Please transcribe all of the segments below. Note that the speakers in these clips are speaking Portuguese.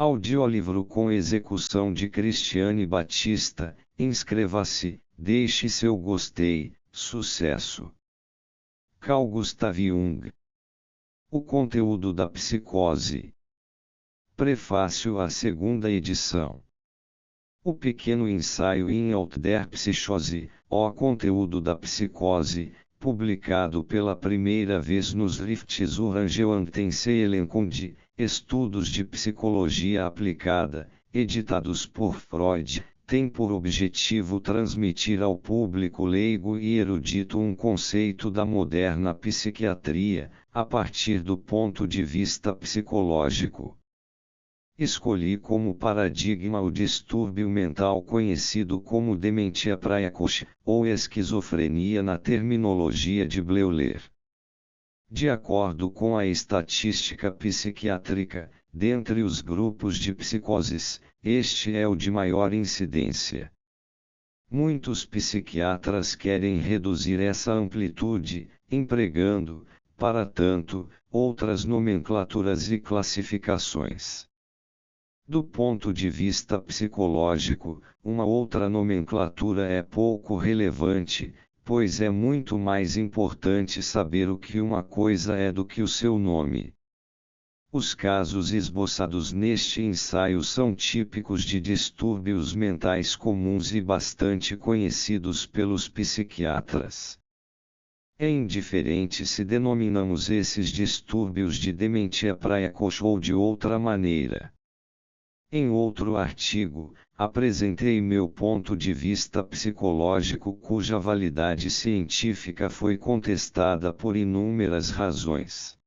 Audiolivro com execução de Cristiane Batista. Inscreva-se, deixe seu gostei, sucesso. Carl Gustav Jung. O conteúdo da psicose. Prefácio à segunda edição. O pequeno ensaio In Out der Psychose, o conteúdo da psicose, publicado pela primeira vez nos Rifts Urangeantenseelenkund, Estudos de Psicologia Aplicada, editados por Freud, tem por objetivo transmitir ao público leigo e erudito um conceito da moderna psiquiatria, a partir do ponto de vista psicológico. Escolhi como paradigma o distúrbio mental conhecido como dementia praecoce, ou esquizofrenia na terminologia de Bleuler. De acordo com a estatística psiquiátrica, dentre os grupos de psicoses, este é o de maior incidência. Muitos psiquiatras querem reduzir essa amplitude, empregando, para tanto, outras nomenclaturas e classificações. Do ponto de vista psicológico, uma outra nomenclatura é pouco relevante, pois é muito mais importante saber o que uma coisa é do que o seu nome. Os casos esboçados neste ensaio são típicos de distúrbios mentais comuns e bastante conhecidos pelos psiquiatras. É indiferente se denominamos esses distúrbios de dementia praecoce ou de outra maneira. Em outro artigo, apresentei meu ponto de vista psicológico cuja validade científica foi contestada por inúmeras razões.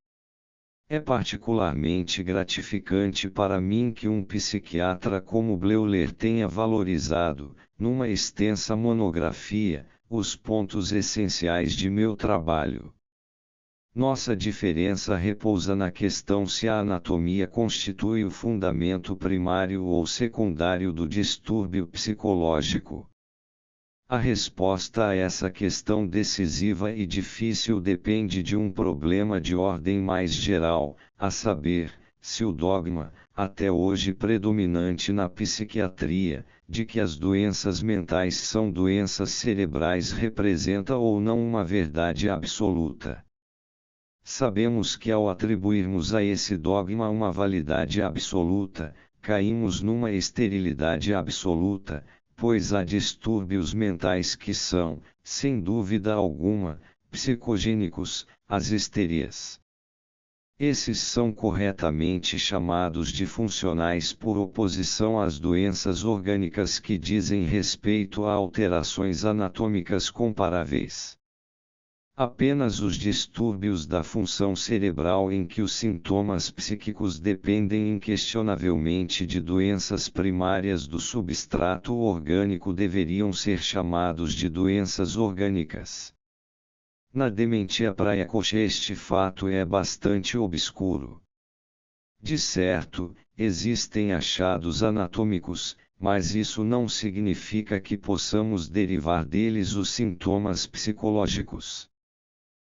É particularmente gratificante para mim que um psiquiatra como Bleuler tenha valorizado, numa extensa monografia, os pontos essenciais de meu trabalho. Nossa diferença repousa na questão se a anatomia constitui o fundamento primário ou secundário do distúrbio psicológico. A resposta a essa questão decisiva e difícil depende de um problema de ordem mais geral, a saber, se o dogma, até hoje predominante na psiquiatria, de que as doenças mentais são doenças cerebrais representa ou não uma verdade absoluta. Sabemos que ao atribuirmos a esse dogma uma validade absoluta, caímos numa esterilidade absoluta, pois há distúrbios mentais que são, sem dúvida alguma, psicogênicos, as histerias. Esses são corretamente chamados de funcionais por oposição às doenças orgânicas que dizem respeito a alterações anatômicas comparáveis. Apenas os distúrbios da função cerebral em que os sintomas psíquicos dependem inquestionavelmente de doenças primárias do substrato orgânico deveriam ser chamados de doenças orgânicas. Na dementia praecoce este fato é bastante obscuro. De certo, existem achados anatômicos, mas isso não significa que possamos derivar deles os sintomas psicológicos.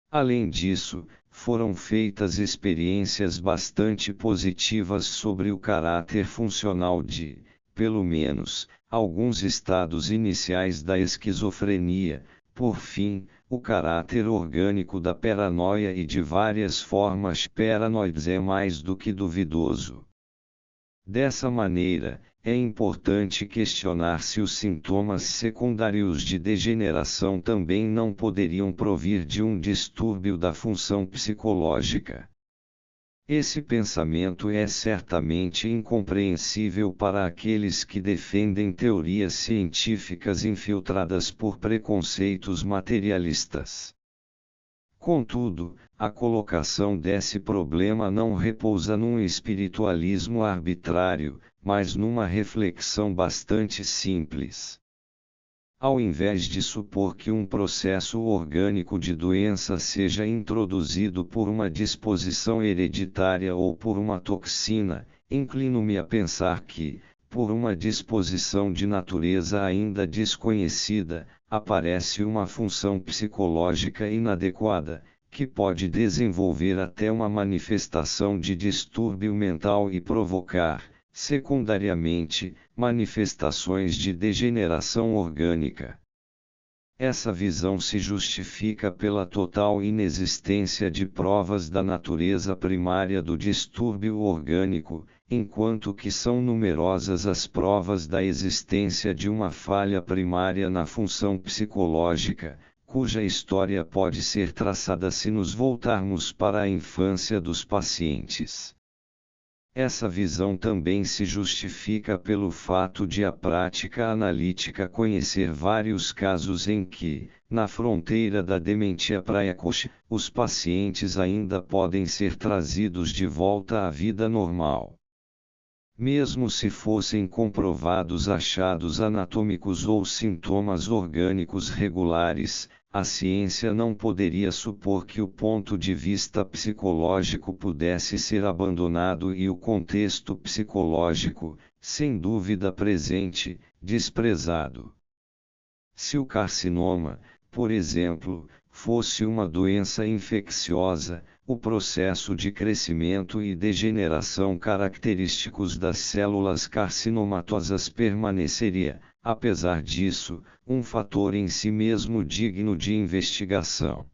Além disso, foram feitas experiências bastante positivas sobre o caráter funcional de, pelo menos, alguns estados iniciais da esquizofrenia, por fim, o caráter orgânico da paranoia e de várias formas paranoides é mais do que duvidoso. Dessa maneira, é importante questionar se os sintomas secundários de degeneração também não poderiam provir de um distúrbio da função psicológica. Esse pensamento é certamente incompreensível para aqueles que defendem teorias científicas infiltradas por preconceitos materialistas. Contudo, a colocação desse problema não repousa num espiritualismo arbitrário, mas numa reflexão bastante simples. Ao invés de supor que um processo orgânico de doença seja introduzido por uma disposição hereditária ou por uma toxina, inclino-me a pensar que, por uma disposição de natureza ainda desconhecida, aparece uma função psicológica inadequada, que pode desenvolver até uma manifestação de distúrbio mental e provocar, secundariamente, manifestações de degeneração orgânica. Essa visão se justifica pela total inexistência de provas da natureza primária do distúrbio orgânico, enquanto que são numerosas as provas da existência de uma falha primária na função psicológica, cuja história pode ser traçada se nos voltarmos para a infância dos pacientes. Essa visão também se justifica pelo fato de a prática analítica conhecer vários casos em que, na fronteira da dementia precoce, os pacientes ainda podem ser trazidos de volta à vida normal. Mesmo se fossem comprovados achados anatômicos ou sintomas orgânicos regulares, a ciência não poderia supor que o ponto de vista psicológico pudesse ser abandonado e o contexto psicológico, sem dúvida presente, desprezado. Se o carcinoma, por exemplo, fosse uma doença infecciosa, o processo de crescimento e degeneração característicos das células carcinomatosas permaneceria, apesar disso, um fator em si mesmo digno de investigação.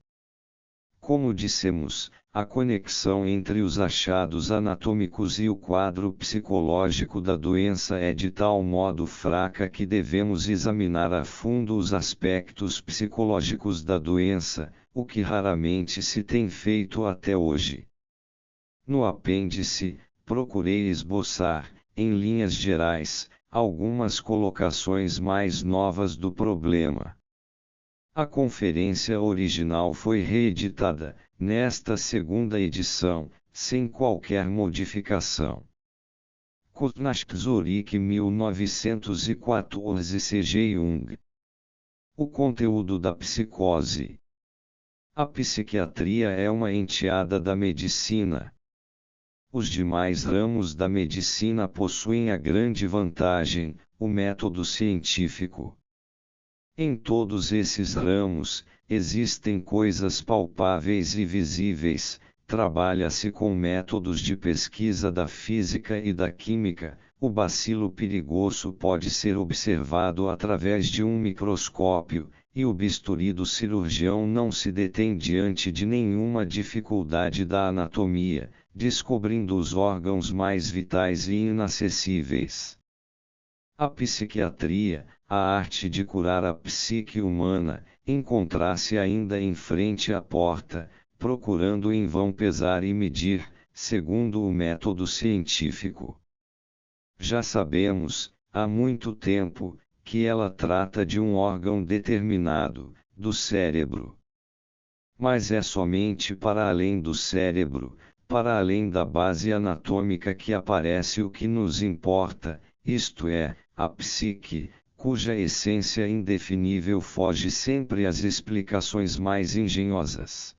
Como dissemos, a conexão entre os achados anatômicos e o quadro psicológico da doença é de tal modo fraca que devemos examinar a fundo os aspectos psicológicos da doença, o que raramente se tem feito até hoje. No apêndice, procurei esboçar, em linhas gerais, algumas colocações mais novas do problema. A conferência original foi reeditada, nesta segunda edição, sem qualquer modificação. Kutnask Zurich 1914 C.G. Jung. O conteúdo da psicose. A psiquiatria é uma enteada da medicina. Os demais ramos da medicina possuem a grande vantagem, o método científico. Em todos esses ramos, existem coisas palpáveis e visíveis, trabalha-se com métodos de pesquisa da física e da química, o bacilo perigoso pode ser observado através de um microscópio, e o bisturi do cirurgião não se detém diante de nenhuma dificuldade da anatomia, descobrindo os órgãos mais vitais e inacessíveis. A psiquiatria, a arte de curar a psique humana, encontra-se ainda em frente à porta, procurando em vão pesar e medir, segundo o método científico. Já sabemos, há muito tempo, que ela trata de um órgão determinado, do cérebro. Mas é somente para além do cérebro, para além da base anatômica que aparece o que nos importa, isto é, a psique, cuja essência indefinível foge sempre às explicações mais engenhosas.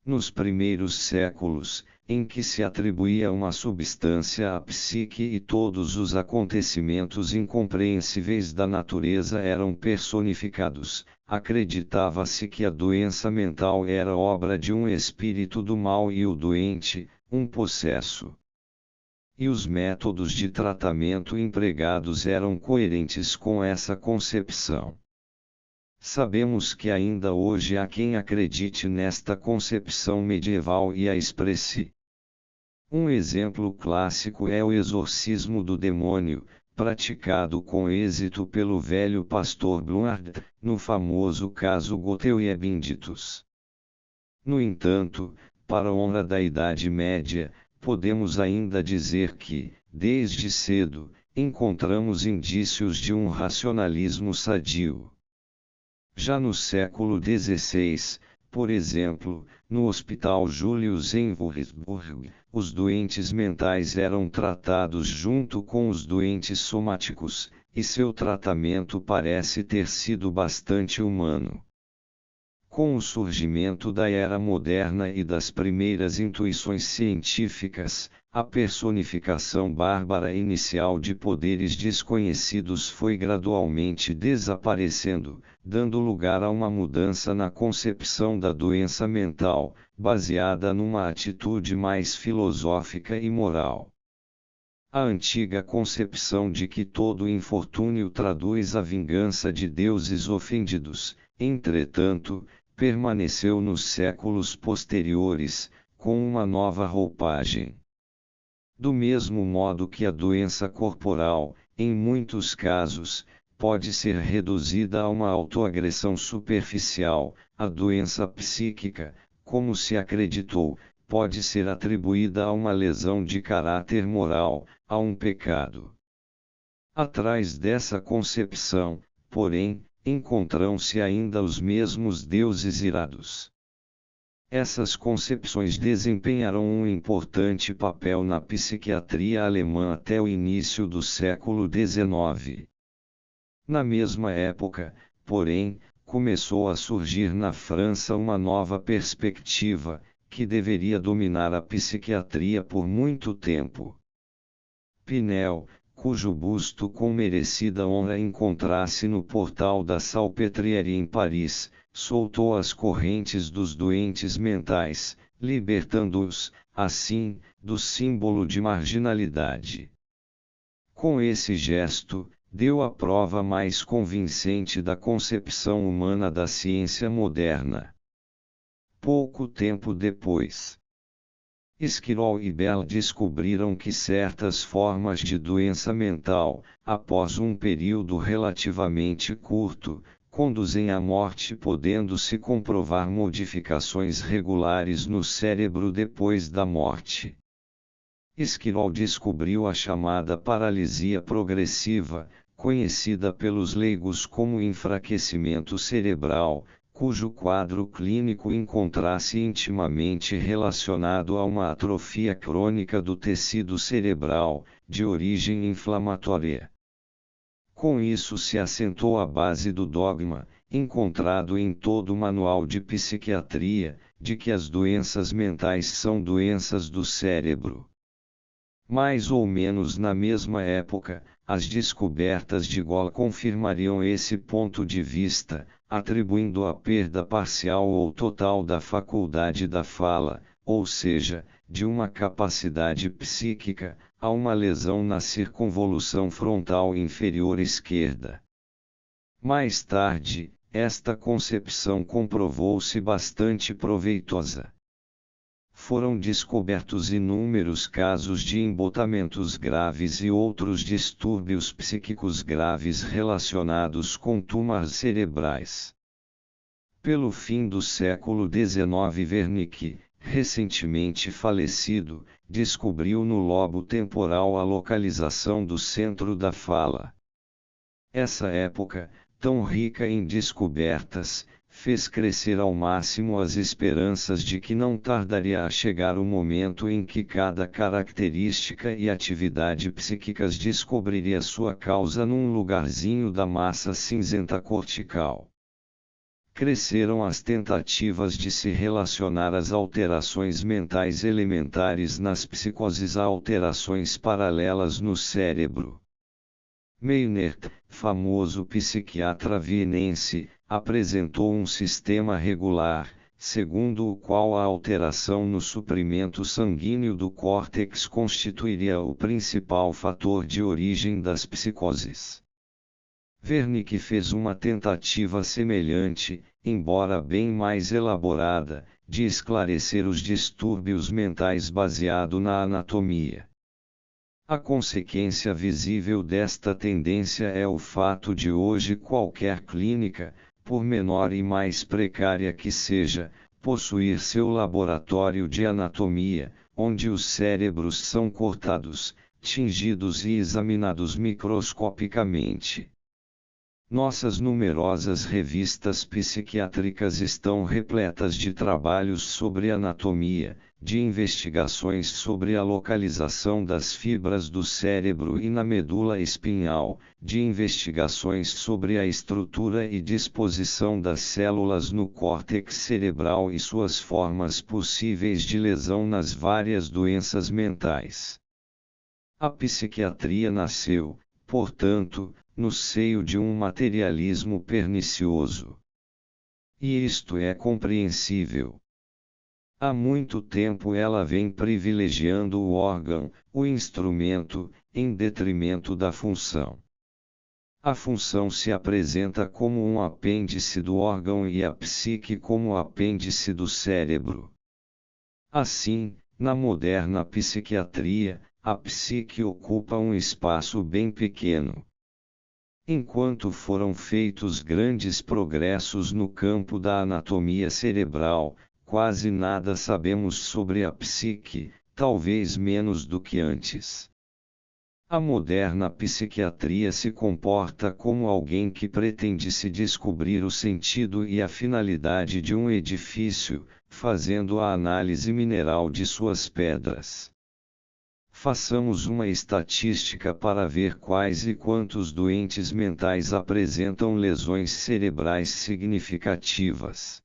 Nos primeiros séculos, em que se atribuía uma substância à psique e todos os acontecimentos incompreensíveis da natureza eram personificados, acreditava-se que a doença mental era obra de um espírito do mal e o doente, um possesso. E os métodos de tratamento empregados eram coerentes com essa concepção. Sabemos que ainda hoje há quem acredite nesta concepção medieval e a expresse. Um exemplo clássico é o exorcismo do demônio, praticado com êxito pelo velho pastor Blunard, no famoso caso Goethe-Benedictus. No entanto, para a honra da Idade Média, podemos ainda dizer que, desde cedo, encontramos indícios de um racionalismo sadio. Já no século XVI, por exemplo, no Hospital Julius em Würzburg, os doentes mentais eram tratados junto com os doentes somáticos, e seu tratamento parece ter sido bastante humano. Com o surgimento da era moderna e das primeiras intuições científicas, a personificação bárbara inicial de poderes desconhecidos foi gradualmente desaparecendo, dando lugar a uma mudança na concepção da doença mental, baseada numa atitude mais filosófica e moral. A antiga concepção de que todo infortúnio traduz a vingança de deuses ofendidos, entretanto, permaneceu nos séculos posteriores, com uma nova roupagem. Do mesmo modo que a doença corporal, em muitos casos, pode ser reduzida a uma autoagressão superficial, a doença psíquica, como se acreditou, pode ser atribuída a uma lesão de caráter moral, a um pecado. Atrás dessa concepção, porém, encontram-se ainda os mesmos deuses irados. Essas concepções desempenharam um importante papel na psiquiatria alemã até o início do século XIX. Na mesma época, porém, começou a surgir na França uma nova perspectiva, que deveria dominar a psiquiatria por muito tempo. Pinel, cujo busto com merecida honra encontrasse no portal da Salpêtrière em Paris, soltou as correntes dos doentes mentais, libertando-os, assim, do símbolo de marginalidade. Com esse gesto, deu a prova mais convincente da concepção humana da ciência moderna. Pouco tempo depois, Esquirol e Bell descobriram que certas formas de doença mental, após um período relativamente curto, conduzem à morte, podendo-se comprovar modificações regulares no cérebro depois da morte. Esquirol descobriu a chamada paralisia progressiva, conhecida pelos leigos como enfraquecimento cerebral, cujo quadro clínico encontra-se intimamente relacionado a uma atrofia crônica do tecido cerebral, de origem inflamatória. Com isso se assentou a base do dogma, encontrado em todo o manual de psiquiatria, de que as doenças mentais são doenças do cérebro. Mais ou menos na mesma época, as descobertas de Gall confirmariam esse ponto de vista, atribuindo a perda parcial ou total da faculdade da fala, ou seja, de uma capacidade psíquica, a uma lesão na circunvolução frontal inferior esquerda. Mais tarde, esta concepção comprovou-se bastante proveitosa. Foram descobertos inúmeros casos de embotamentos graves e outros distúrbios psíquicos graves relacionados com tumores cerebrais. Pelo fim do século XIX, Wernicke, recentemente falecido, descobriu no lobo temporal a localização do centro da fala. Essa época, tão rica em descobertas, fez crescer ao máximo as esperanças de que não tardaria a chegar o momento em que cada característica e atividade psíquicas descobriria sua causa num lugarzinho da massa cinzenta cortical. Cresceram as tentativas de se relacionar as alterações mentais elementares nas psicoses a alterações paralelas no cérebro. Meynert, famoso psiquiatra vienense, apresentou um sistema regular, segundo o qual a alteração no suprimento sanguíneo do córtex constituiria o principal fator de origem das psicoses. Wernicke fez uma tentativa semelhante, embora bem mais elaborada, de esclarecer os distúrbios mentais baseado na anatomia. A consequência visível desta tendência é o fato de hoje qualquer clínica, por menor e mais precária que seja, possuir seu laboratório de anatomia, onde os cérebros são cortados, tingidos e examinados microscopicamente. Nossas numerosas revistas psiquiátricas estão repletas de trabalhos sobre anatomia, de investigações sobre a localização das fibras do cérebro e na medula espinhal, de investigações sobre a estrutura e disposição das células no córtex cerebral e suas formas possíveis de lesão nas várias doenças mentais. A psiquiatria nasceu, portanto, no seio de um materialismo pernicioso. E isto é compreensível. Há muito tempo ela vem privilegiando o órgão, o instrumento, em detrimento da função. A função se apresenta como um apêndice do órgão e a psique como apêndice do cérebro. Assim, na moderna psiquiatria, a psique ocupa um espaço bem pequeno. Enquanto foram feitos grandes progressos no campo da anatomia cerebral, quase nada sabemos sobre a psique, talvez menos do que antes. A moderna psiquiatria se comporta como alguém que pretende se descobrir o sentido e a finalidade de um edifício, fazendo a análise mineral de suas pedras. Façamos uma estatística para ver quais e quantos doentes mentais apresentam lesões cerebrais significativas.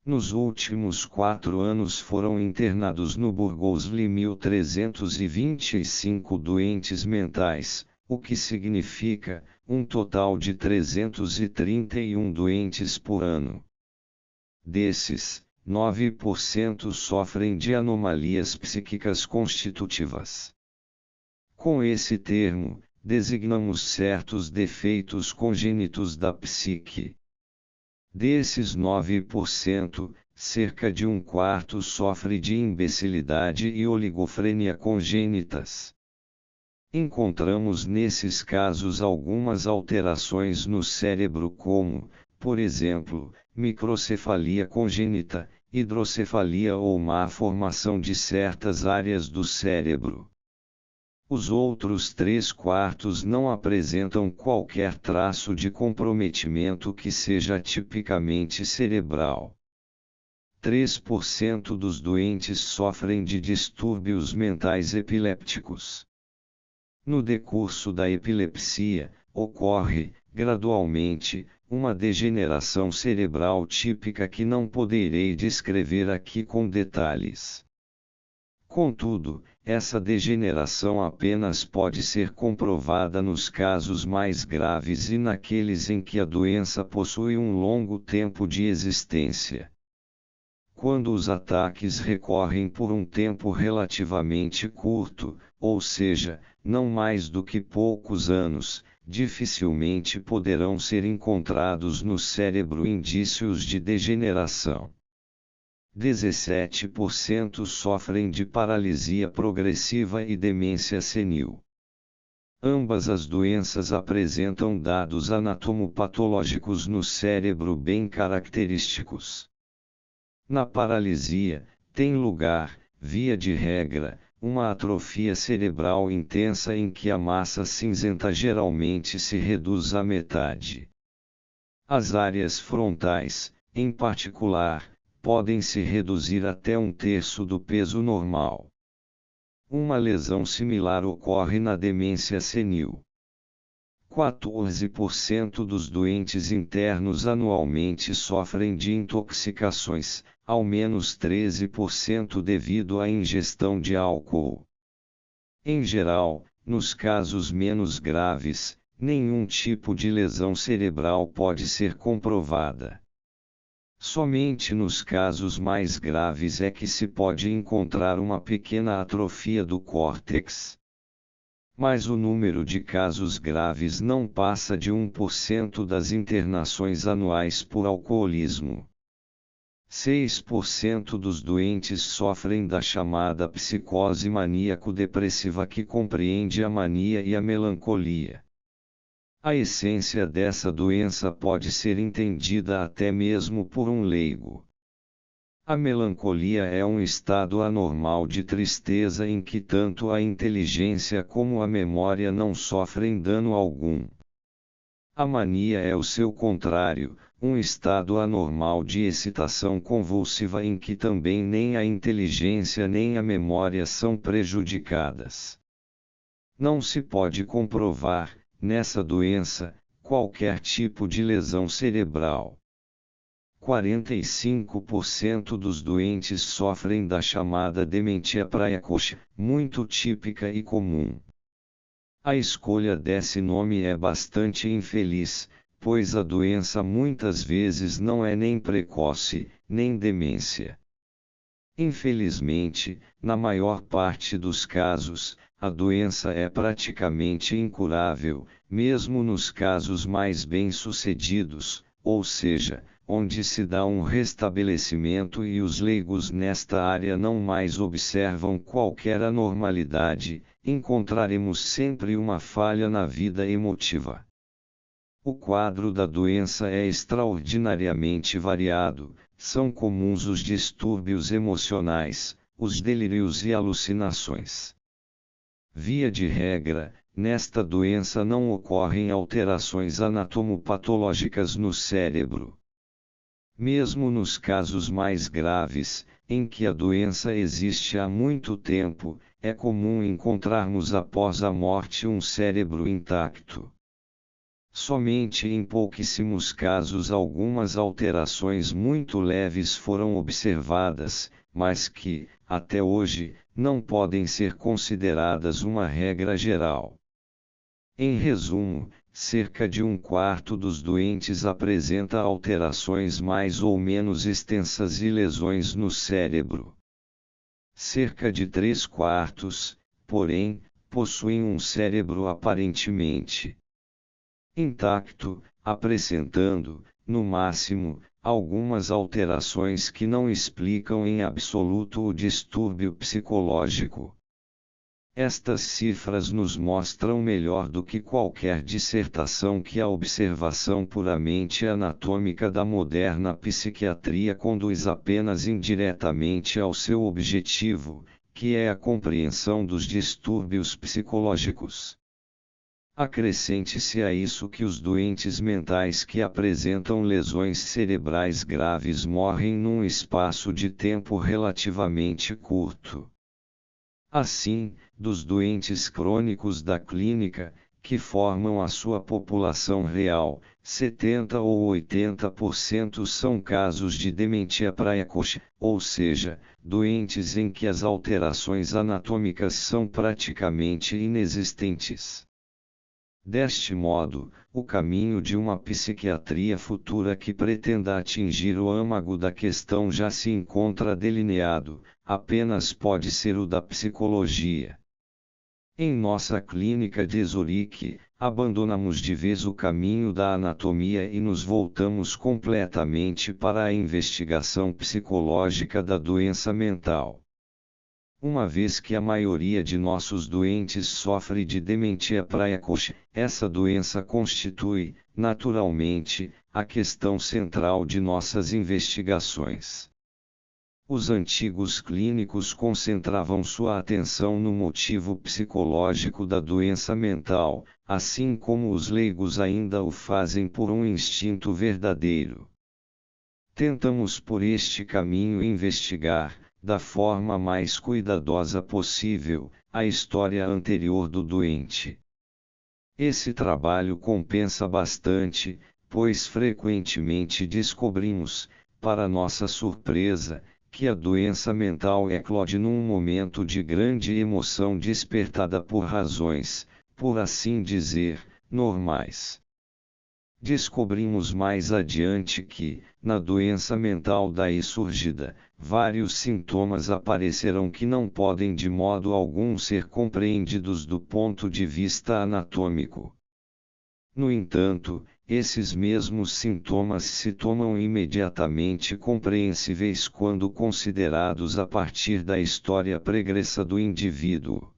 Nos últimos 4 anos foram internados no Burgosli 1.325 doentes mentais, o que significa, um total de 331 doentes por ano. Desses, 9% sofrem de anomalias psíquicas constitutivas. Com esse termo, designamos certos defeitos congênitos da psique. Desses 9%, cerca de um quarto sofre de imbecilidade e oligofrenia congênitas. Encontramos nesses casos algumas alterações no cérebro como, por exemplo, microcefalia congênita, hidrocefalia ou má formação de certas áreas do cérebro. Os outros 3/4 não apresentam qualquer traço de comprometimento que seja tipicamente cerebral. 3% dos doentes sofrem de distúrbios mentais epilépticos. No decurso da epilepsia, ocorre, gradualmente, uma degeneração cerebral típica que não poderei descrever aqui com detalhes. Contudo, essa degeneração apenas pode ser comprovada nos casos mais graves e naqueles em que a doença possui um longo tempo de existência. Quando os ataques recorrem por um tempo relativamente curto, ou seja, não mais do que poucos anos, dificilmente poderão ser encontrados no cérebro indícios de degeneração. 17% sofrem de paralisia progressiva e demência senil. Ambas as doenças apresentam dados anatomopatológicos no cérebro bem característicos. Na paralisia, tem lugar, via de regra, uma atrofia cerebral intensa em que a massa cinzenta geralmente se reduz à metade. As áreas frontais, em particular, podem se reduzir até 1/3 do peso normal. Uma lesão similar ocorre na demência senil. 14% dos doentes internos anualmente sofrem de intoxicações, ao menos 13% devido à ingestão de álcool. Em geral, nos casos menos graves, nenhum tipo de lesão cerebral pode ser comprovada. Somente nos casos mais graves é que se pode encontrar uma pequena atrofia do córtex. Mas o número de casos graves não passa de 1% das internações anuais por alcoolismo. 6% dos doentes sofrem da chamada psicose maníaco-depressiva que compreende a mania e a melancolia. A essência dessa doença pode ser entendida até mesmo por um leigo. A melancolia é um estado anormal de tristeza em que tanto a inteligência como a memória não sofrem dano algum. A mania é o seu contrário, um estado anormal de excitação convulsiva em que também nem a inteligência nem a memória são prejudicadas. Não se pode comprovar, nessa doença, qualquer tipo de lesão cerebral. 45% dos doentes sofrem da chamada dementia precoce, muito típica e comum. A escolha desse nome é bastante infeliz, pois a doença muitas vezes não é nem precoce, nem demência. Infelizmente, na maior parte dos casos, a doença é praticamente incurável, mesmo nos casos mais bem-sucedidos, ou seja, onde se dá um restabelecimento e os leigos nesta área não mais observam qualquer anormalidade, encontraremos sempre uma falha na vida emotiva. O quadro da doença é extraordinariamente variado, são comuns os distúrbios emocionais, os delírios e alucinações. Via de regra, nesta doença não ocorrem alterações anatomopatológicas no cérebro. Mesmo nos casos mais graves, em que a doença existe há muito tempo, é comum encontrarmos após a morte um cérebro intacto. Somente em pouquíssimos casos algumas alterações muito leves foram observadas, mas que, até hoje, não podem ser consideradas uma regra geral. Em resumo, cerca de um quarto dos doentes apresenta alterações mais ou menos extensas e lesões no cérebro. Cerca de 3/4, porém, possuem um cérebro aparentemente intacto, apresentando, no máximo, algumas alterações que não explicam em absoluto o distúrbio psicológico. Estas cifras nos mostram melhor do que qualquer dissertação que a observação puramente anatômica da moderna psiquiatria conduz apenas indiretamente ao seu objetivo, que é a compreensão dos distúrbios psicológicos. Acrescente-se a isso que os doentes mentais que apresentam lesões cerebrais graves morrem num espaço de tempo relativamente curto. Assim, dos doentes crônicos da clínica, que formam a sua população real, 70 ou 80% são casos de dementia precoce, ou seja, doentes em que as alterações anatômicas são praticamente inexistentes. Deste modo, o caminho de uma psiquiatria futura que pretenda atingir o âmago da questão já se encontra delineado, apenas pode ser o da psicologia. Em nossa clínica de Zurique, abandonamos de vez o caminho da anatomia e nos voltamos completamente para a investigação psicológica da doença mental. Uma vez que a maioria de nossos doentes sofre de dementia precoce, essa doença constitui, naturalmente, a questão central de nossas investigações. Os antigos clínicos concentravam sua atenção no motivo psicológico da doença mental, assim como os leigos ainda o fazem por um instinto verdadeiro. Tentamos por este caminho investigar, da forma mais cuidadosa possível, a história anterior do doente. Esse trabalho compensa bastante, pois frequentemente descobrimos, para nossa surpresa, que a doença mental eclode num momento de grande emoção despertada por razões, por assim dizer, normais. Descobrimos mais adiante que, na doença mental daí surgida, vários sintomas aparecerão que não podem de modo algum ser compreendidos do ponto de vista anatômico. No entanto, esses mesmos sintomas se tornam imediatamente compreensíveis quando considerados a partir da história pregressa do indivíduo.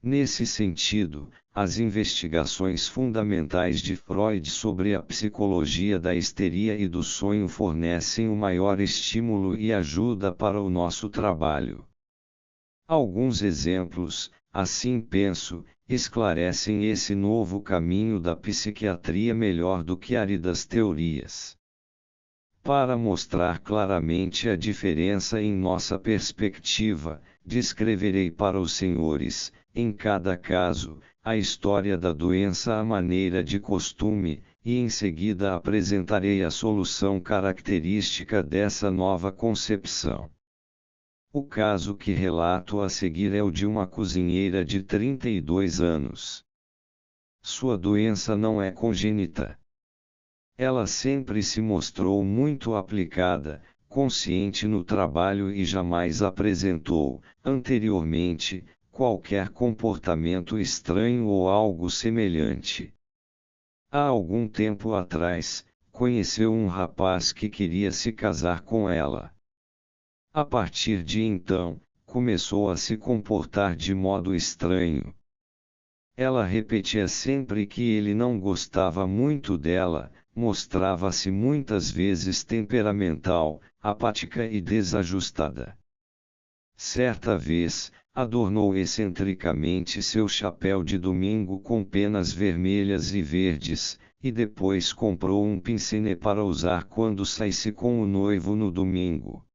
Nesse sentido, as investigações fundamentais de Freud sobre a psicologia da histeria e do sonho fornecem o maior estímulo e ajuda para o nosso trabalho. Alguns exemplos, assim penso, esclarecem esse novo caminho da psiquiatria melhor do que áridas teorias. Para mostrar claramente a diferença em nossa perspectiva, descreverei para os senhores, em cada caso, a história da doença à maneira de costume, e em seguida apresentarei a solução característica dessa nova concepção. O caso que relato a seguir é o de uma cozinheira de 32 anos. Sua doença não é congênita. Ela sempre se mostrou muito aplicada, consciente no trabalho e jamais apresentou, anteriormente, qualquer comportamento estranho ou algo semelhante. Há algum tempo atrás, conheceu um rapaz que queria se casar com ela. A partir de então, começou a se comportar de modo estranho. Ela repetia sempre que ele não gostava muito dela, mostrava-se muitas vezes temperamental, apática e desajustada. Certa vez, adornou excentricamente seu chapéu de domingo com penas vermelhas e verdes, e depois comprou um pince-nez para usar quando saísse com o noivo no domingo.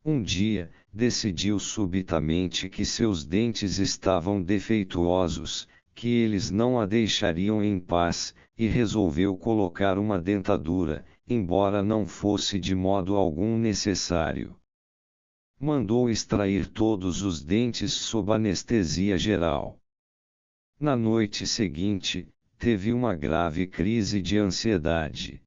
Um dia, decidiu subitamente que seus dentes estavam defeituosos, que eles não a deixariam em paz, e resolveu colocar uma dentadura, embora não fosse de modo algum necessário. Mandou extrair todos os dentes sob anestesia geral. Na noite seguinte, teve uma grave crise de ansiedade.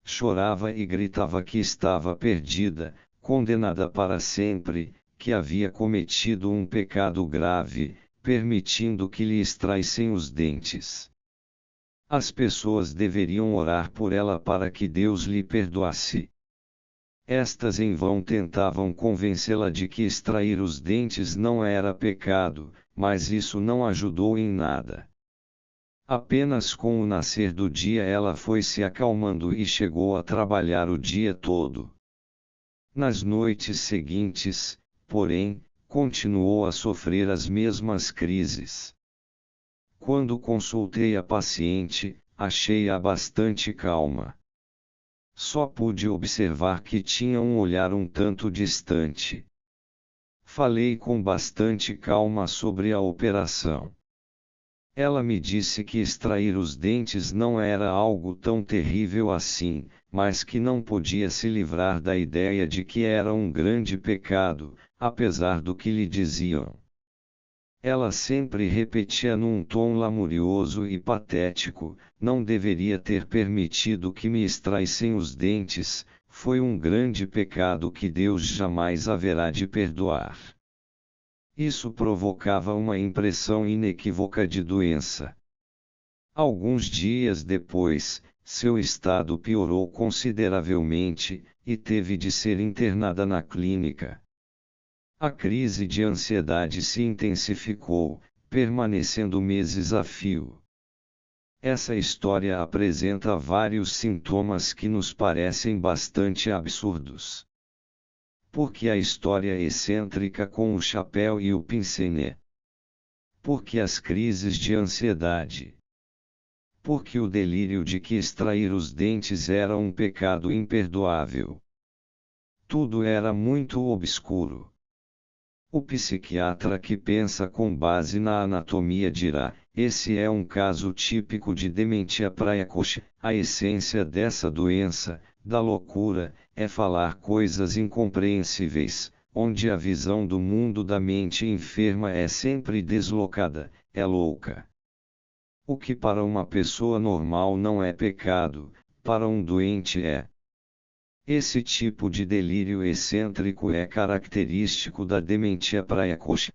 Chorava e gritava que estava perdida, condenada para sempre, que havia cometido um pecado grave, permitindo que lhe extraíssem os dentes. As pessoas deveriam orar por ela para que Deus lhe perdoasse. Estas em vão tentavam convencê-la de que extrair os dentes não era pecado, mas isso não ajudou em nada. Apenas com o nascer do dia ela foi se acalmando e chegou a trabalhar o dia todo. Nas noites seguintes, porém, continuou a sofrer as mesmas crises. Quando consultei a paciente, achei-a bastante calma. Só pude observar que tinha um olhar um tanto distante. Falei com bastante calma sobre a operação. Ela me disse que extrair os dentes não era algo tão terrível assim, mas que não podia se livrar da ideia de que era um grande pecado, apesar do que lhe diziam. Ela sempre repetia num tom lamurioso e patético: não deveria ter permitido que me extraíssem os dentes, foi um grande pecado que Deus jamais haverá de perdoar. Isso provocava uma impressão inequívoca de doença. Alguns dias depois, seu estado piorou consideravelmente, e teve de ser internada na clínica. A crise de ansiedade se intensificou, permanecendo meses a fio. Essa história apresenta vários sintomas que nos parecem bastante absurdos. Por que a história excêntrica com o chapéu e o pince-nez? Por que as crises de ansiedade? Por que o delírio de que extrair os dentes era um pecado imperdoável? Tudo era muito obscuro. O psiquiatra que pensa com base na anatomia dirá: esse é um caso típico de dementia precoce. A essência dessa doença, da loucura, é falar coisas incompreensíveis, onde a visão do mundo da mente enferma é sempre deslocada, é louca. O que para uma pessoa normal não é pecado, para um doente é. Esse tipo de delírio excêntrico é característico da dementia precoce.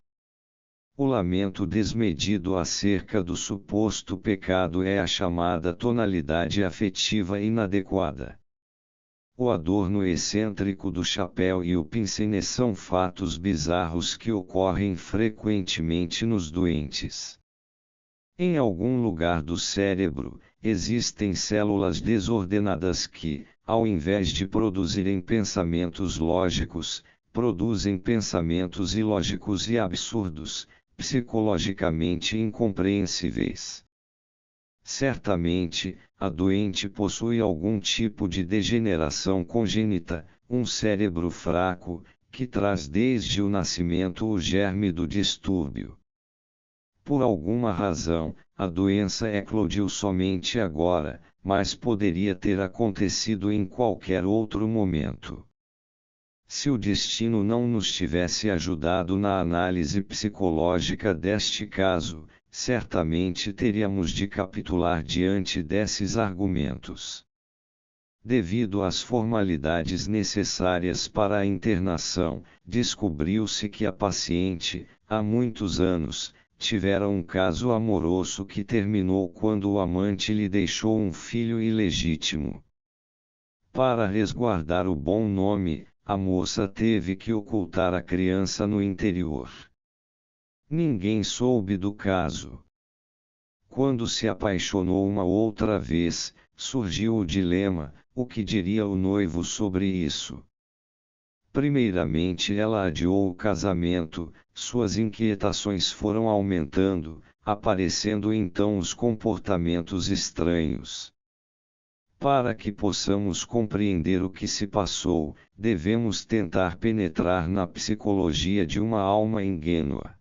O lamento desmedido acerca do suposto pecado é a chamada tonalidade afetiva inadequada. O adorno excêntrico do chapéu e o pince-nez são fatos bizarros que ocorrem frequentemente nos doentes. Em algum lugar do cérebro, existem células desordenadas que, ao invés de produzirem pensamentos lógicos, produzem pensamentos ilógicos e absurdos, psicologicamente incompreensíveis. Certamente, a doente possui algum tipo de degeneração congênita, um cérebro fraco, que traz desde o nascimento o germe do distúrbio. Por alguma razão, a doença eclodiu somente agora, mas poderia ter acontecido em qualquer outro momento. Se o destino não nos tivesse ajudado na análise psicológica deste caso, certamente teríamos de capitular diante desses argumentos. Devido às formalidades necessárias para a internação, descobriu-se que a paciente, há muitos anos, tivera um caso amoroso que terminou quando o amante lhe deixou um filho ilegítimo. Para resguardar o bom nome, a moça teve que ocultar a criança no interior. Ninguém soube do caso. Quando se apaixonou uma outra vez, surgiu o dilema: o que diria o noivo sobre isso? Primeiramente ela adiou o casamento, suas inquietações foram aumentando, aparecendo então os comportamentos estranhos. Para que possamos compreender o que se passou, devemos tentar penetrar na psicologia de uma alma ingênua.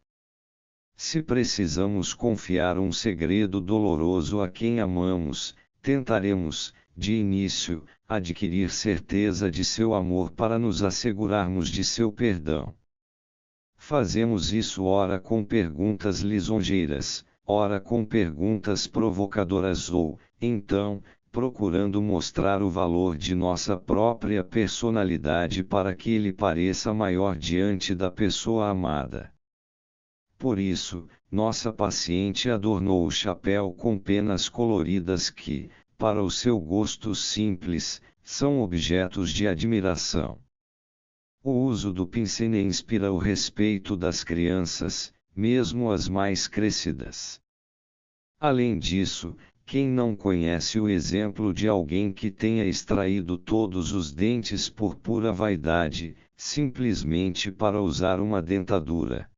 Se precisamos confiar um segredo doloroso a quem amamos, tentaremos, de início, adquirir certeza de seu amor para nos assegurarmos de seu perdão. Fazemos isso ora com perguntas lisonjeiras, ora com perguntas provocadoras ou, então, procurando mostrar o valor de nossa própria personalidade para que ele pareça maior diante da pessoa amada. Por isso, nossa paciente adornou o chapéu com penas coloridas que, para o seu gosto simples, são objetos de admiração. O uso do pincel inspira o respeito das crianças, mesmo as mais crescidas. Além disso, quem não conhece o exemplo de alguém que tenha extraído todos os dentes por pura vaidade, simplesmente para usar uma dentadura?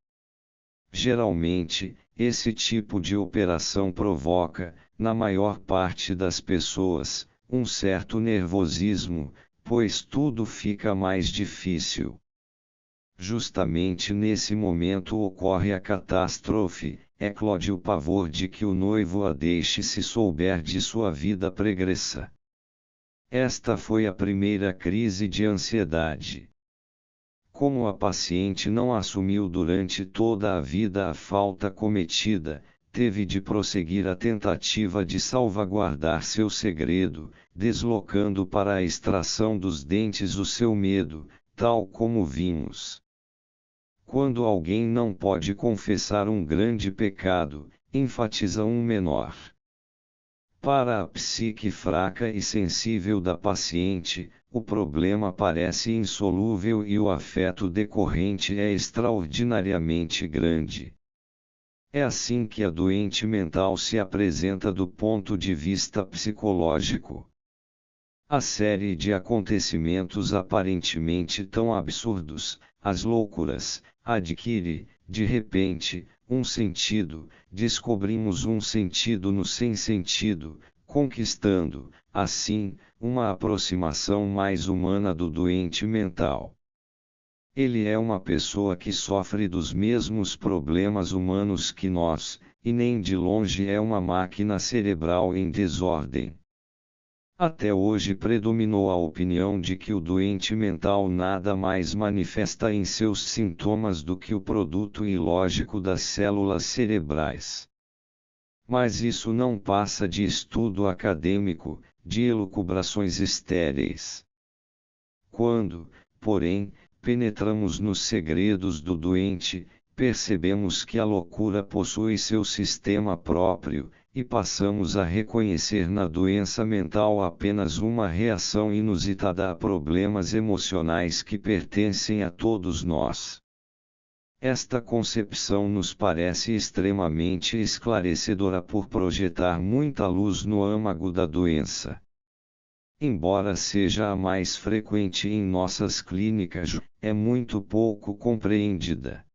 Geralmente, esse tipo de operação provoca, na maior parte das pessoas, um certo nervosismo, pois tudo fica mais difícil. Justamente nesse momento ocorre a catástrofe, eclode o pavor de que o noivo a deixe se souber de sua vida pregressa. Esta foi a primeira crise de ansiedade. Como a paciente não assumiu durante toda a vida a falta cometida, teve de prosseguir a tentativa de salvaguardar seu segredo, deslocando para a extração dos dentes o seu medo, tal como vimos. Quando alguém não pode confessar um grande pecado, enfatiza um menor. Para a psique fraca e sensível da paciente, o problema parece insolúvel e o afeto decorrente é extraordinariamente grande. É assim que a doente mental se apresenta do ponto de vista psicológico. A série de acontecimentos aparentemente tão absurdos, as loucuras, adquire, de repente, um sentido, descobrimos um sentido no sem sentido, conquistando, assim, uma aproximação mais humana do doente mental. Ele é uma pessoa que sofre dos mesmos problemas humanos que nós, e nem de longe é uma máquina cerebral em desordem. Até hoje predominou a opinião de que o doente mental nada mais manifesta em seus sintomas do que o produto ilógico das células cerebrais. Mas isso não passa de estudo acadêmico, de elucubrações estéreis. Quando, porém, penetramos nos segredos do doente, percebemos que a loucura possui seu sistema próprio, e passamos a reconhecer na doença mental apenas uma reação inusitada a problemas emocionais que pertencem a todos nós. Esta concepção nos parece extremamente esclarecedora por projetar muita luz no âmago da doença. Embora seja a mais frequente em nossas clínicas, é muito pouco compreendida.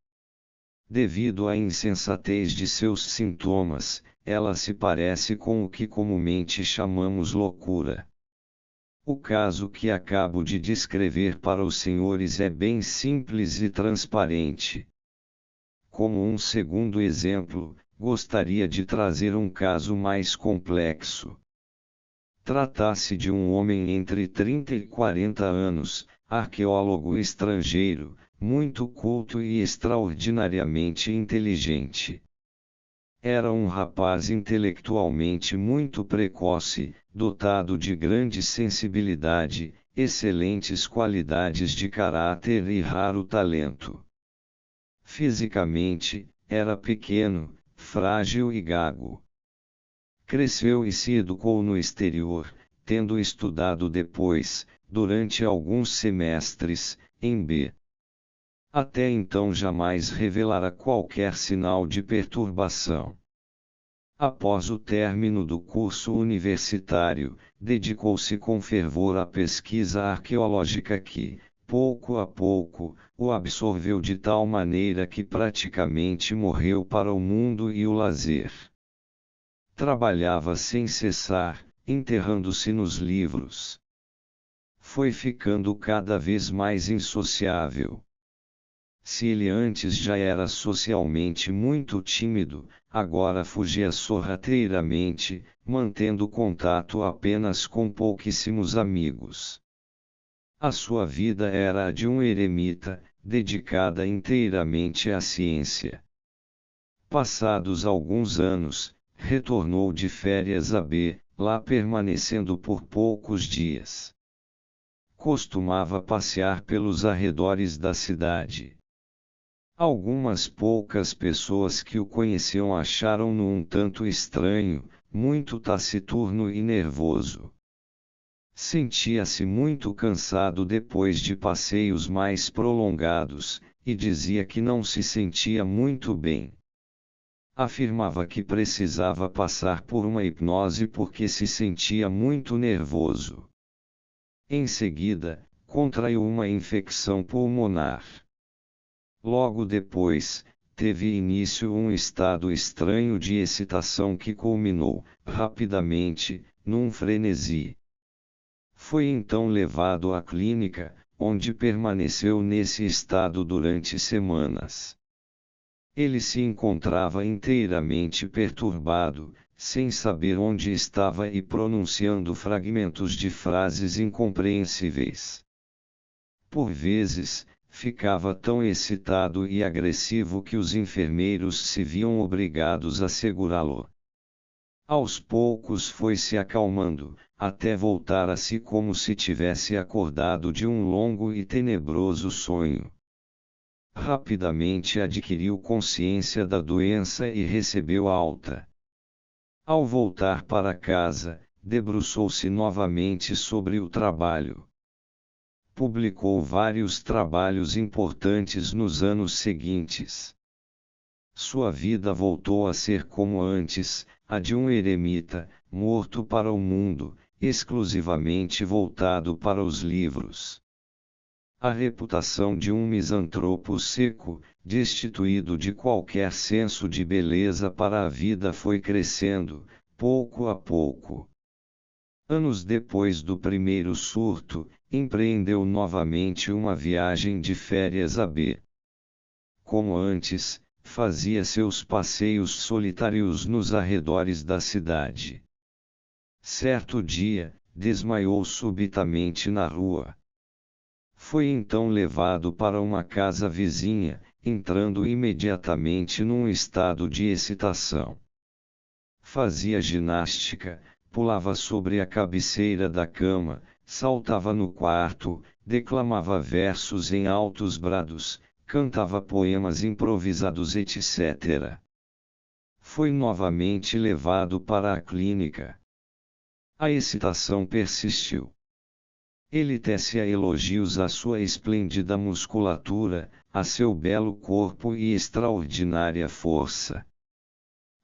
Devido à insensatez de seus sintomas, ela se parece com o que comumente chamamos loucura. O caso que acabo de descrever para os senhores é bem simples e transparente. Como um segundo exemplo, gostaria de trazer um caso mais complexo. Trata-se de um homem entre 30 e 40 anos, arqueólogo estrangeiro, muito culto e extraordinariamente inteligente. Era um rapaz intelectualmente muito precoce, dotado de grande sensibilidade, excelentes qualidades de caráter e raro talento. Fisicamente, era pequeno, frágil e gago. Cresceu e se educou no exterior, tendo estudado depois, durante alguns semestres, em B. Até então jamais revelara qualquer sinal de perturbação. Após o término do curso universitário, dedicou-se com fervor à pesquisa arqueológica que, pouco a pouco, o absorveu de tal maneira que praticamente morreu para o mundo e o lazer. Trabalhava sem cessar, enterrando-se nos livros. Foi ficando cada vez mais insociável. Se ele antes já era socialmente muito tímido, agora fugia sorrateiramente, mantendo contato apenas com pouquíssimos amigos. A sua vida era a de um eremita, dedicada inteiramente à ciência. Passados alguns anos, retornou de férias a B, lá permanecendo por poucos dias. Costumava passear pelos arredores da cidade. Algumas poucas pessoas que o conheciam acharam-no um tanto estranho, muito taciturno e nervoso. Sentia-se muito cansado depois de passeios mais prolongados, e dizia que não se sentia muito bem. Afirmava que precisava passar por uma hipnose porque se sentia muito nervoso. Em seguida, contraiu uma infecção pulmonar. Logo depois, teve início um estado estranho de excitação que culminou, rapidamente, num frenesi. Foi então levado à clínica, onde permaneceu nesse estado durante semanas. Ele se encontrava inteiramente perturbado, sem saber onde estava e pronunciando fragmentos de frases incompreensíveis. Por vezes, ficava tão excitado e agressivo que os enfermeiros se viam obrigados a segurá-lo. Aos poucos foi se acalmando, até voltar a si como se tivesse acordado de um longo e tenebroso sonho. Rapidamente adquiriu consciência da doença e recebeu alta. Ao voltar para casa, debruçou-se novamente sobre o trabalho. Publicou vários trabalhos importantes nos anos seguintes. Sua vida voltou a ser como antes, a de um eremita, morto para o mundo, exclusivamente voltado para os livros. A reputação de um misantropo seco, destituído de qualquer senso de beleza para a vida foi crescendo, pouco a pouco. Anos depois do primeiro surto, empreendeu novamente uma viagem de férias a B. Como antes, fazia seus passeios solitários nos arredores da cidade. Certo dia, desmaiou subitamente na rua. Foi então levado para uma casa vizinha, entrando imediatamente num estado de excitação. Fazia ginástica, pulava sobre a cabeceira da cama, saltava no quarto, declamava versos em altos brados, cantava poemas improvisados etc. Foi novamente levado para a clínica. A excitação persistiu. Ele tecia elogios à sua esplêndida musculatura, a seu belo corpo e extraordinária força.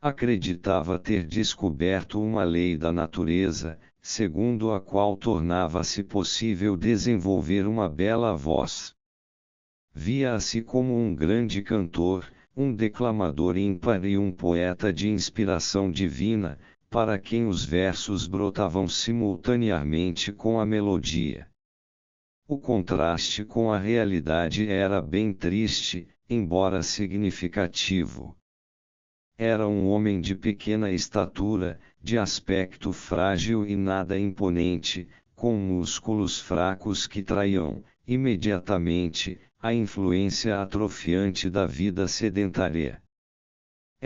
Acreditava ter descoberto uma lei da natureza, segundo a qual tornava-se possível desenvolver uma bela voz. Via-se como um grande cantor, um declamador ímpar e um poeta de inspiração divina, para quem os versos brotavam simultaneamente com a melodia. O contraste com a realidade era bem triste, embora significativo. Era um homem de pequena estatura, de aspecto frágil e nada imponente, com músculos fracos que traíam, imediatamente, a influência atrofiante da vida sedentária.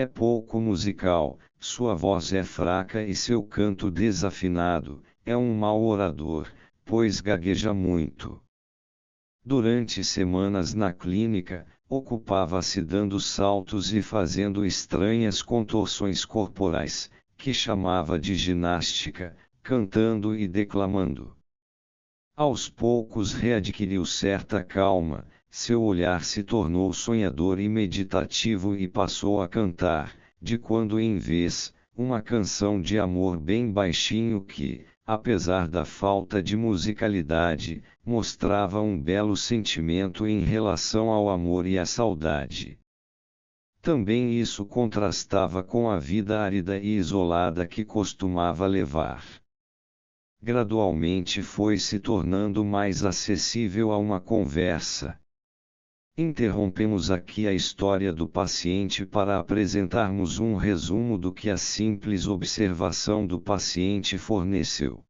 É pouco musical, sua voz é fraca e seu canto desafinado, é um mau orador, pois gagueja muito. Durante semanas na clínica, ocupava-se dando saltos e fazendo estranhas contorções corporais, que chamava de ginástica, cantando e declamando. Aos poucos readquiriu certa calma, seu olhar se tornou sonhador e meditativo e passou a cantar, de quando em vez, uma canção de amor bem baixinho que, apesar da falta de musicalidade, mostrava um belo sentimento em relação ao amor e à saudade. Também isso contrastava com a vida árida e isolada que costumava levar. Gradualmente foi se tornando mais acessível a uma conversa. Interrompemos aqui a história do paciente para apresentarmos um resumo do que a simples observação do paciente forneceu.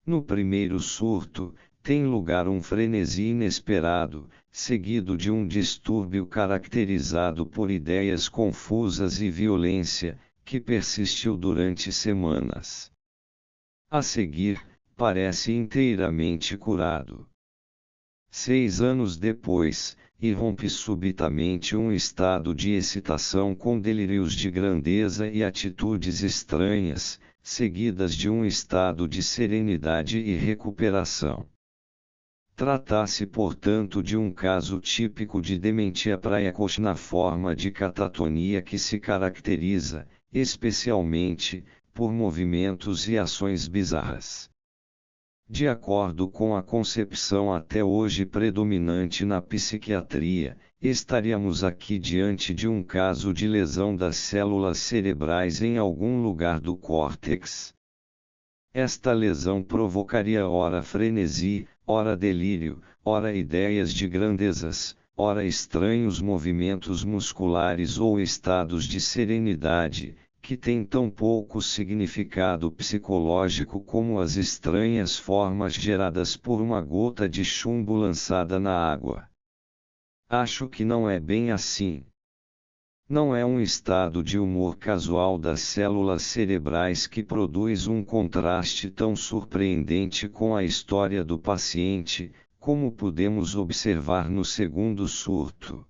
No primeiro surto, tem lugar um frenesi inesperado, seguido de um distúrbio caracterizado por ideias confusas e violência, que persistiu durante semanas. A seguir, parece inteiramente curado. 6 anos depois, irrompe subitamente um estado de excitação com delírios de grandeza e atitudes estranhas, seguidas de um estado de serenidade e recuperação. Trata-se portanto de um caso típico de dementia praecoce na forma de catatonia que se caracteriza, especialmente, por movimentos e ações bizarras. De acordo com a concepção até hoje predominante na psiquiatria, estaríamos aqui diante de um caso de lesão das células cerebrais em algum lugar do córtex. Esta lesão provocaria ora frenesi, ora delírio, ora ideias de grandezas, ora estranhos movimentos musculares ou estados de serenidade, que têm tão pouco significado psicológico como as estranhas formas geradas por uma gota de chumbo lançada na água. Acho que não é bem assim. Não é um estado de humor casual das células cerebrais que produz um contraste tão surpreendente com a história do paciente, como podemos observar no segundo surto.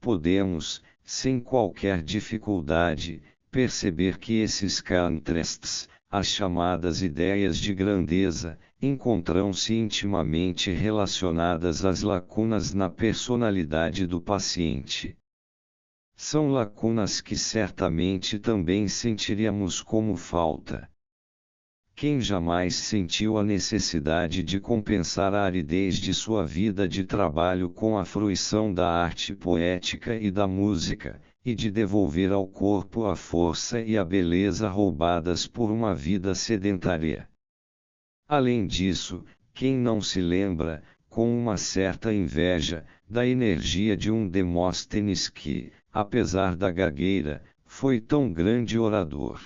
Podemos, sem qualquer dificuldade, perceber que esses contrastes, as chamadas ideias de grandeza, encontram-se intimamente relacionadas às lacunas na personalidade do paciente. São lacunas que certamente também sentiríamos como falta. Quem jamais sentiu a necessidade de compensar a aridez de sua vida de trabalho com a fruição da arte poética e da música, e de devolver ao corpo a força e a beleza roubadas por uma vida sedentária? Além disso, quem não se lembra, com uma certa inveja, da energia de um Demóstenes que, apesar da gagueira, foi tão grande orador?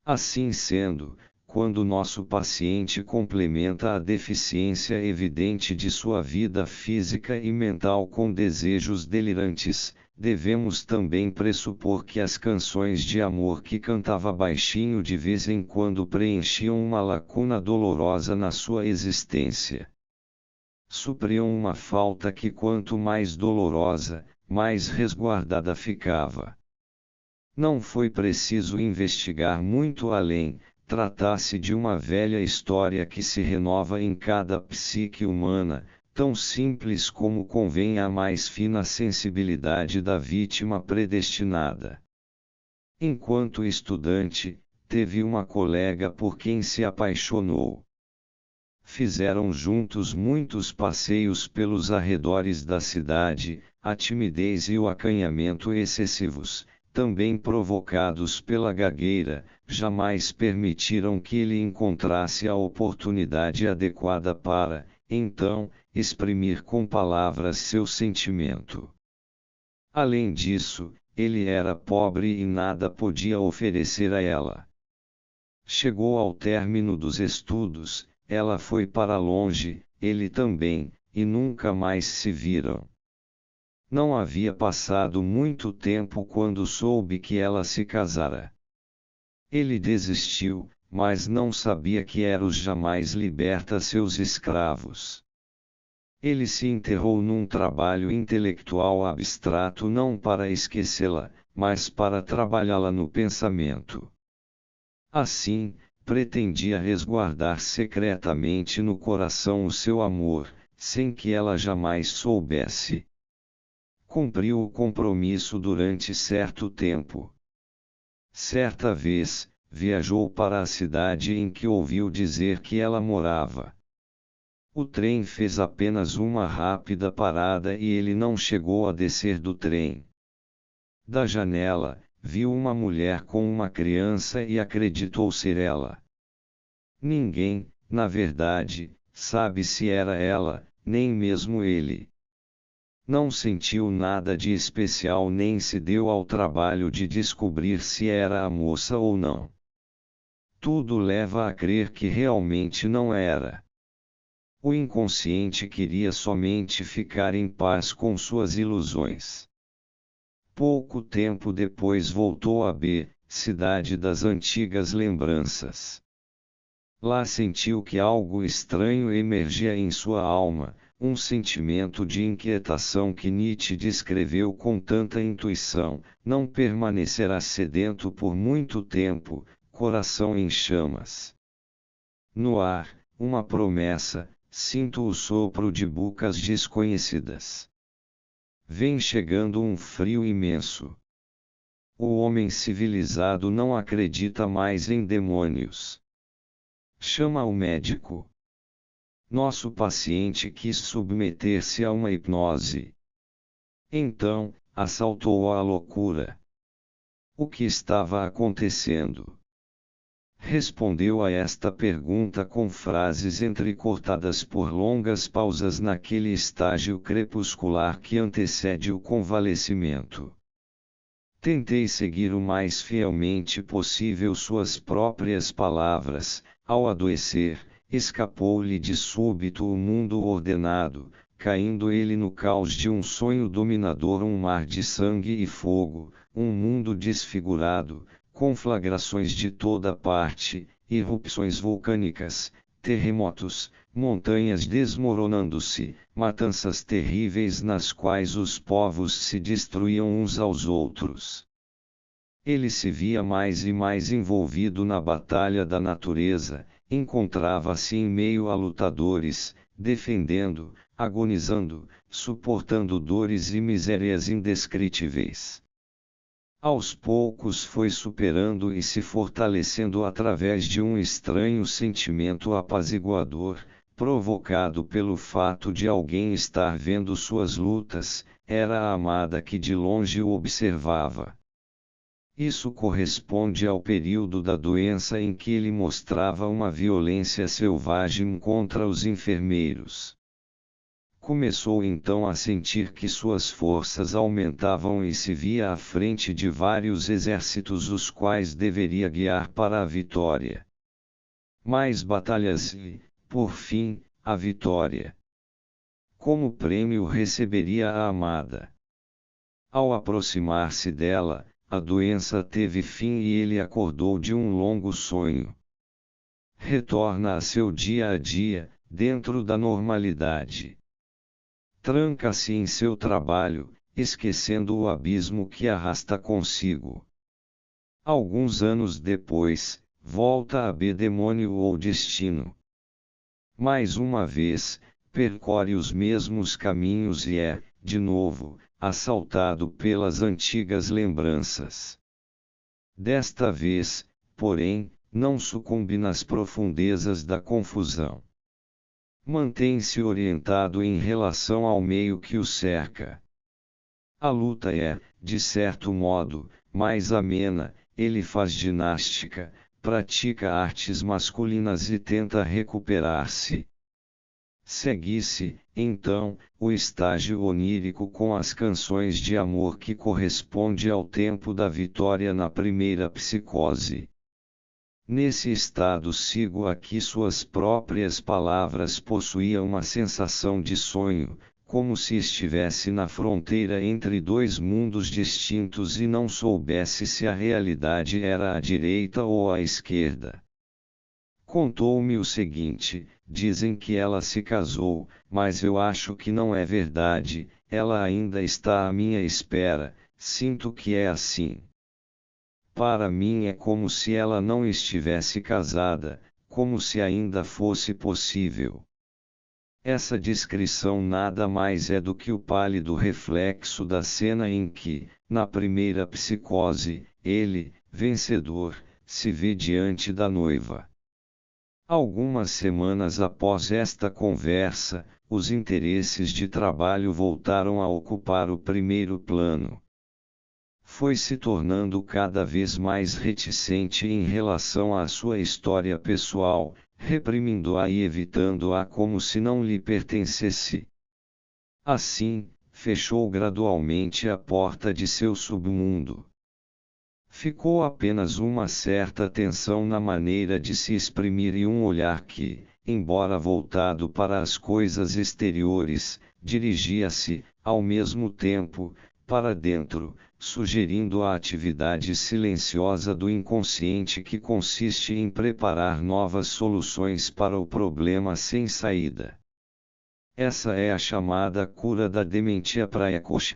Assim sendo, quando nosso paciente complementa a deficiência evidente de sua vida física e mental com desejos delirantes, devemos também pressupor que as canções de amor que cantava baixinho de vez em quando preenchiam uma lacuna dolorosa na sua existência. Supriam uma falta que, quanto mais dolorosa, mais resguardada ficava. Não foi preciso investigar muito além. Trata-se de uma velha história que se renova em cada psique humana, tão simples como convém à mais fina sensibilidade da vítima predestinada. Enquanto estudante, teve uma colega por quem se apaixonou. Fizeram juntos muitos passeios pelos arredores da cidade, a timidez e o acanhamento excessivos, também provocados pela gagueira, jamais permitiram que ele encontrasse a oportunidade adequada para, então, exprimir com palavras seu sentimento. Além disso, ele era pobre e nada podia oferecer a ela. Chegou ao término dos estudos, ela foi para longe, ele também, e nunca mais se viram. Não havia passado muito tempo quando soube que ela se casara. Ele desistiu, mas não sabia que Eros jamais liberta seus escravos. Ele se enterrou num trabalho intelectual abstrato não para esquecê-la, mas para trabalhá-la no pensamento. Assim, pretendia resguardar secretamente no coração o seu amor, sem que ela jamais soubesse. Cumpriu o compromisso durante certo tempo. Certa vez, viajou para a cidade em que ouviu dizer que ela morava. O trem fez apenas uma rápida parada e ele não chegou a descer do trem. Da janela, viu uma mulher com uma criança e acreditou ser ela. Ninguém, na verdade, sabe se era ela, nem mesmo ele. Não sentiu nada de especial nem se deu ao trabalho de descobrir se era a moça ou não. Tudo leva a crer que realmente não era. O inconsciente queria somente ficar em paz com suas ilusões. Pouco tempo depois voltou a B, cidade das antigas lembranças. Lá sentiu que algo estranho emergia em sua alma, um sentimento de inquietação que Nietzsche descreveu com tanta intuição: não permanecerá sedento por muito tempo, coração em chamas. No ar, uma promessa. Sinto o sopro de bocas desconhecidas. Vem chegando um frio imenso. O homem civilizado não acredita mais em demônios. Chama o médico. Nosso paciente quis submeter-se a uma hipnose. Então, assaltou-o a loucura. O que estava acontecendo? Respondeu a esta pergunta com frases entrecortadas por longas pausas naquele estágio crepuscular que antecede o convalescimento. Tentei seguir o mais fielmente possível suas próprias palavras. Ao adoecer, escapou-lhe de súbito o mundo ordenado, caindo ele no caos de um sonho dominador, um mar de sangue e fogo, um mundo desfigurado, conflagrações de toda parte, irrupções vulcânicas, terremotos, montanhas desmoronando-se, matanças terríveis nas quais os povos se destruíam uns aos outros. Ele se via mais e mais envolvido na batalha da natureza, encontrava-se em meio a lutadores, defendendo, agonizando, suportando dores e misérias indescritíveis. Aos poucos foi superando e se fortalecendo através de um estranho sentimento apaziguador, provocado pelo fato de alguém estar vendo suas lutas. Era a amada que de longe o observava. Isso corresponde ao período da doença em que ele mostrava uma violência selvagem contra os enfermeiros. Começou então a sentir que suas forças aumentavam e se via à frente de vários exércitos os quais deveria guiar para a vitória. Mais batalhas e, por fim, a vitória. Como prêmio receberia a amada. Ao aproximar-se dela, a doença teve fim e ele acordou de um longo sonho. Retorna a seu dia a dia, dentro da normalidade. Tranca-se em seu trabalho, esquecendo o abismo que arrasta consigo. Alguns anos depois, volta a B, demônio ou destino. Mais uma vez, percorre os mesmos caminhos e é, de novo, assaltado pelas antigas lembranças. Desta vez, porém, não sucumbe nas profundezas da confusão. Mantém-se orientado em relação ao meio que o cerca. A luta é, de certo modo, mais amena. Ele faz ginástica, pratica artes masculinas e tenta recuperar-se. Segue-se, então, o estágio onírico com as canções de amor que corresponde ao tempo da vitória na primeira psicose. Nesse estado sigo aqui suas próprias palavras, possuía uma sensação de sonho, como se estivesse na fronteira entre dois mundos distintos e não soubesse se a realidade era à direita ou à esquerda. Contou-me o seguinte: dizem que ela se casou, mas eu acho que não é verdade, ela ainda está à minha espera, sinto que é assim. Para mim é como se ela não estivesse casada, como se ainda fosse possível. Essa descrição nada mais é do que o pálido reflexo da cena em que, na primeira psicose, ele, vencedor, se vê diante da noiva. Algumas semanas após esta conversa, os interesses de trabalho voltaram a ocupar o primeiro plano. Foi se tornando cada vez mais reticente em relação à sua história pessoal, reprimindo-a e evitando-a como se não lhe pertencesse. Assim, fechou gradualmente a porta de seu submundo. Ficou apenas uma certa tensão na maneira de se exprimir e um olhar que, embora voltado para as coisas exteriores, dirigia-se, ao mesmo tempo, para dentro, sugerindo a atividade silenciosa do inconsciente que consiste em preparar novas soluções para o problema sem saída. Essa é a chamada cura da dementia precoce.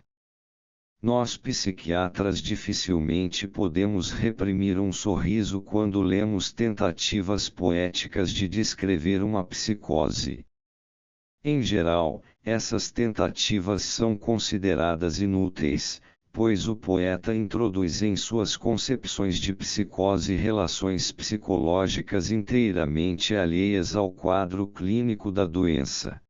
Nós psiquiatras dificilmente podemos reprimir um sorriso quando lemos tentativas poéticas de descrever uma psicose. Em geral, essas tentativas são consideradas inúteis, pois o poeta introduz em suas concepções de psicose relações psicológicas inteiramente alheias ao quadro clínico da doença.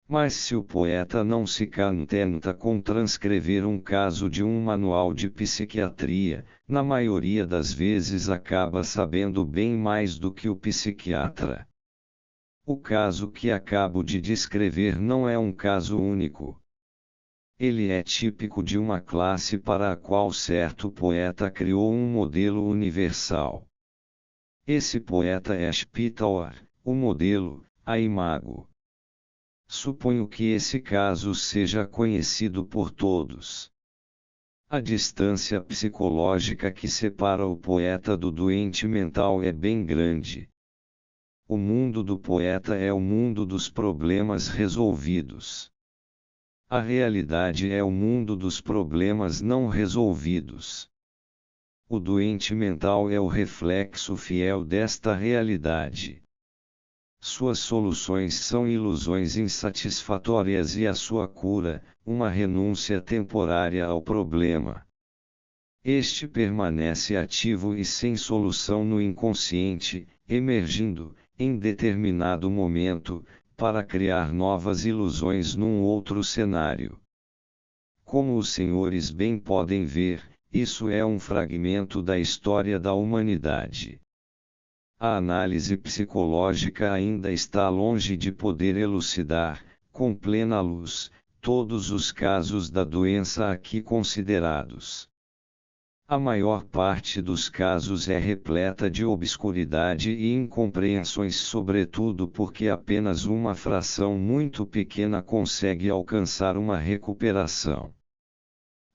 Mas se o poeta não se contenta com transcrever um caso de um manual de psiquiatria, na maioria das vezes acaba sabendo bem mais do que o psiquiatra. O caso que acabo de descrever não é um caso único. Ele é típico de uma classe para a qual certo poeta criou um modelo universal. Esse poeta é Spitaler, o modelo, a imago. Suponho que esse caso seja conhecido por todos. A distância psicológica que separa o poeta do doente mental é bem grande. O mundo do poeta é o mundo dos problemas resolvidos. A realidade é o mundo dos problemas não resolvidos. O doente mental é o reflexo fiel desta realidade. Suas soluções são ilusões insatisfatórias e a sua cura, uma renúncia temporária ao problema. Este permanece ativo e sem solução no inconsciente, emergindo, em determinado momento, para criar novas ilusões num outro cenário. Como os senhores bem podem ver, isso é um fragmento da história da humanidade. A análise psicológica ainda está longe de poder elucidar, com plena luz, todos os casos da doença aqui considerados. A maior parte dos casos é repleta de obscuridade e incompreensões, sobretudo porque apenas uma fração muito pequena consegue alcançar uma recuperação.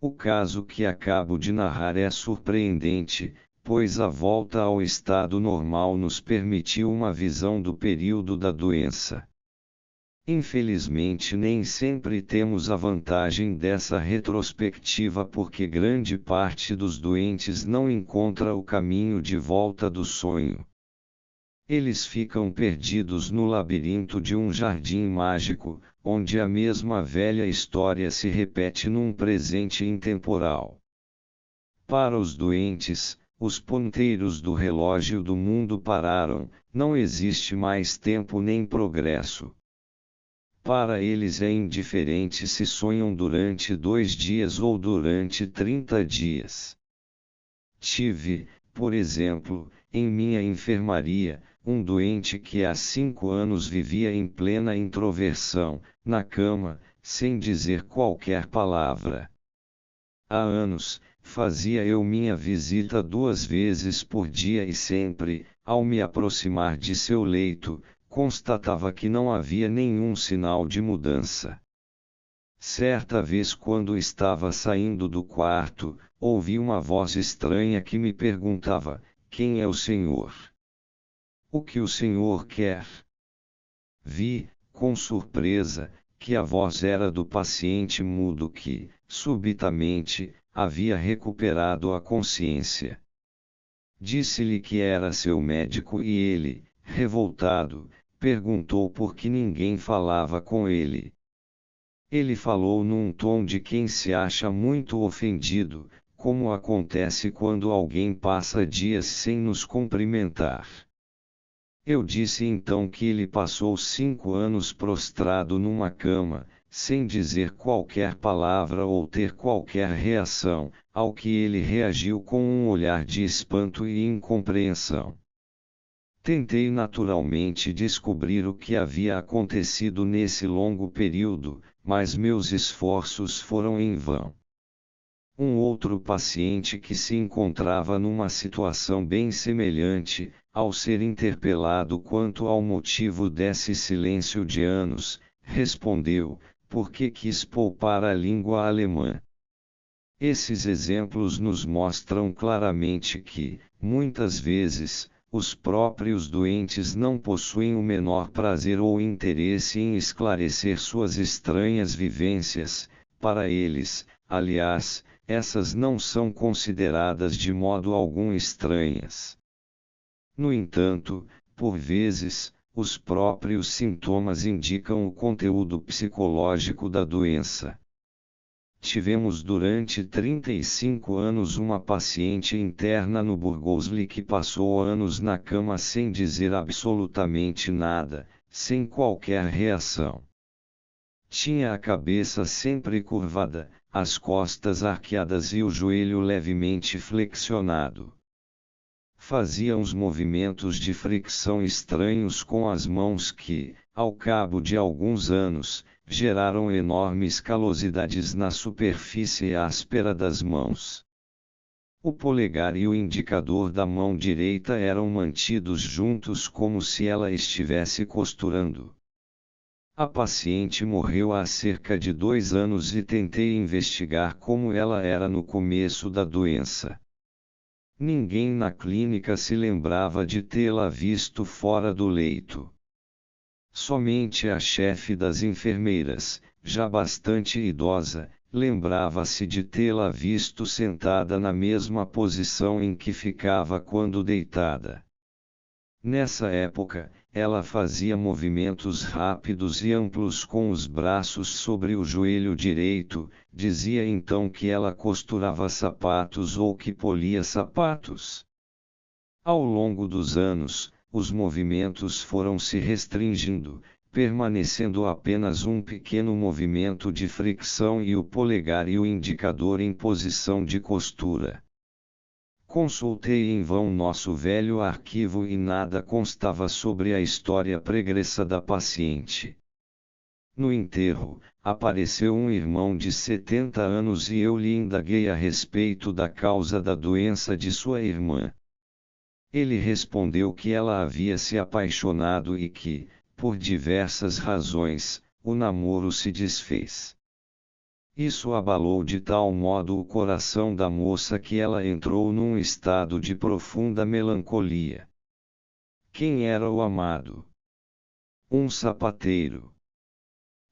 O caso que acabo de narrar é surpreendente, pois a volta ao estado normal nos permitiu uma visão do período da doença. Infelizmente nem sempre temos a vantagem dessa retrospectiva porque grande parte dos doentes não encontra o caminho de volta do sonho. Eles ficam perdidos no labirinto de um jardim mágico, onde a mesma velha história se repete num presente intemporal. Para os doentes, os ponteiros do relógio do mundo pararam, não existe mais tempo nem progresso. Para eles é indiferente se sonham durante 2 dias ou durante 30 dias. Tive, por exemplo, em minha enfermaria, um doente que há 5 anos vivia em plena introversão, na cama, sem dizer qualquer palavra. Há anos, fazia eu minha visita 2 vezes por dia e sempre, ao me aproximar de seu leito, constatava que não havia nenhum sinal de mudança. Certa vez, quando estava saindo do quarto, ouvi uma voz estranha que me perguntava: quem é o Senhor? O que o Senhor quer? Vi, com surpresa, que a voz era do paciente mudo que, subitamente, havia recuperado a consciência. Disse-lhe que era seu médico e ele, revoltado, perguntou por que ninguém falava com ele. Ele falou num tom de quem se acha muito ofendido, como acontece quando alguém passa dias sem nos cumprimentar. Eu disse então que ele passou 5 anos prostrado numa cama, sem dizer qualquer palavra ou ter qualquer reação, ao que ele reagiu com um olhar de espanto e incompreensão. Tentei naturalmente descobrir o que havia acontecido nesse longo período, mas meus esforços foram em vão. Um outro paciente que se encontrava numa situação bem semelhante, ao ser interpelado quanto ao motivo desse silêncio de anos, respondeu: porque quis poupar a língua alemã. Esses exemplos nos mostram claramente que, muitas vezes, os próprios doentes não possuem o menor prazer ou interesse em esclarecer suas estranhas vivências. Para eles, aliás, essas não são consideradas de modo algum estranhas. No entanto, por vezes, os próprios sintomas indicam o conteúdo psicológico da doença. Tivemos durante 35 anos uma paciente interna no Burgosli que passou anos na cama sem dizer absolutamente nada, sem qualquer reação. Tinha a cabeça sempre curvada, as costas arqueadas e o joelho levemente flexionado. Fazia uns movimentos de fricção estranhos com as mãos que, ao cabo de alguns anos, geraram enormes calosidades na superfície áspera das mãos. O polegar e o indicador da mão direita eram mantidos juntos como se ela estivesse costurando. A paciente morreu há cerca de 2 anos e tentei investigar como ela era no começo da doença. Ninguém na clínica se lembrava de tê-la visto fora do leito. Somente a chefe das enfermeiras, já bastante idosa, lembrava-se de tê-la visto sentada na mesma posição em que ficava quando deitada. Nessa época, ela fazia movimentos rápidos e amplos com os braços sobre o joelho direito, dizia então que ela costurava sapatos ou que polia sapatos. Ao longo dos anos, os movimentos foram se restringindo, permanecendo apenas um pequeno movimento de fricção e o polegar e o indicador em posição de costura. Consultei em vão nosso velho arquivo e nada constava sobre a história pregressa da paciente. No enterro, apareceu um irmão de 70 anos e eu lhe indaguei a respeito da causa da doença de sua irmã. Ele respondeu que ela havia se apaixonado e que, por diversas razões, o namoro se desfez. Isso abalou de tal modo o coração da moça que ela entrou num estado de profunda melancolia. Quem era o amado? Um sapateiro.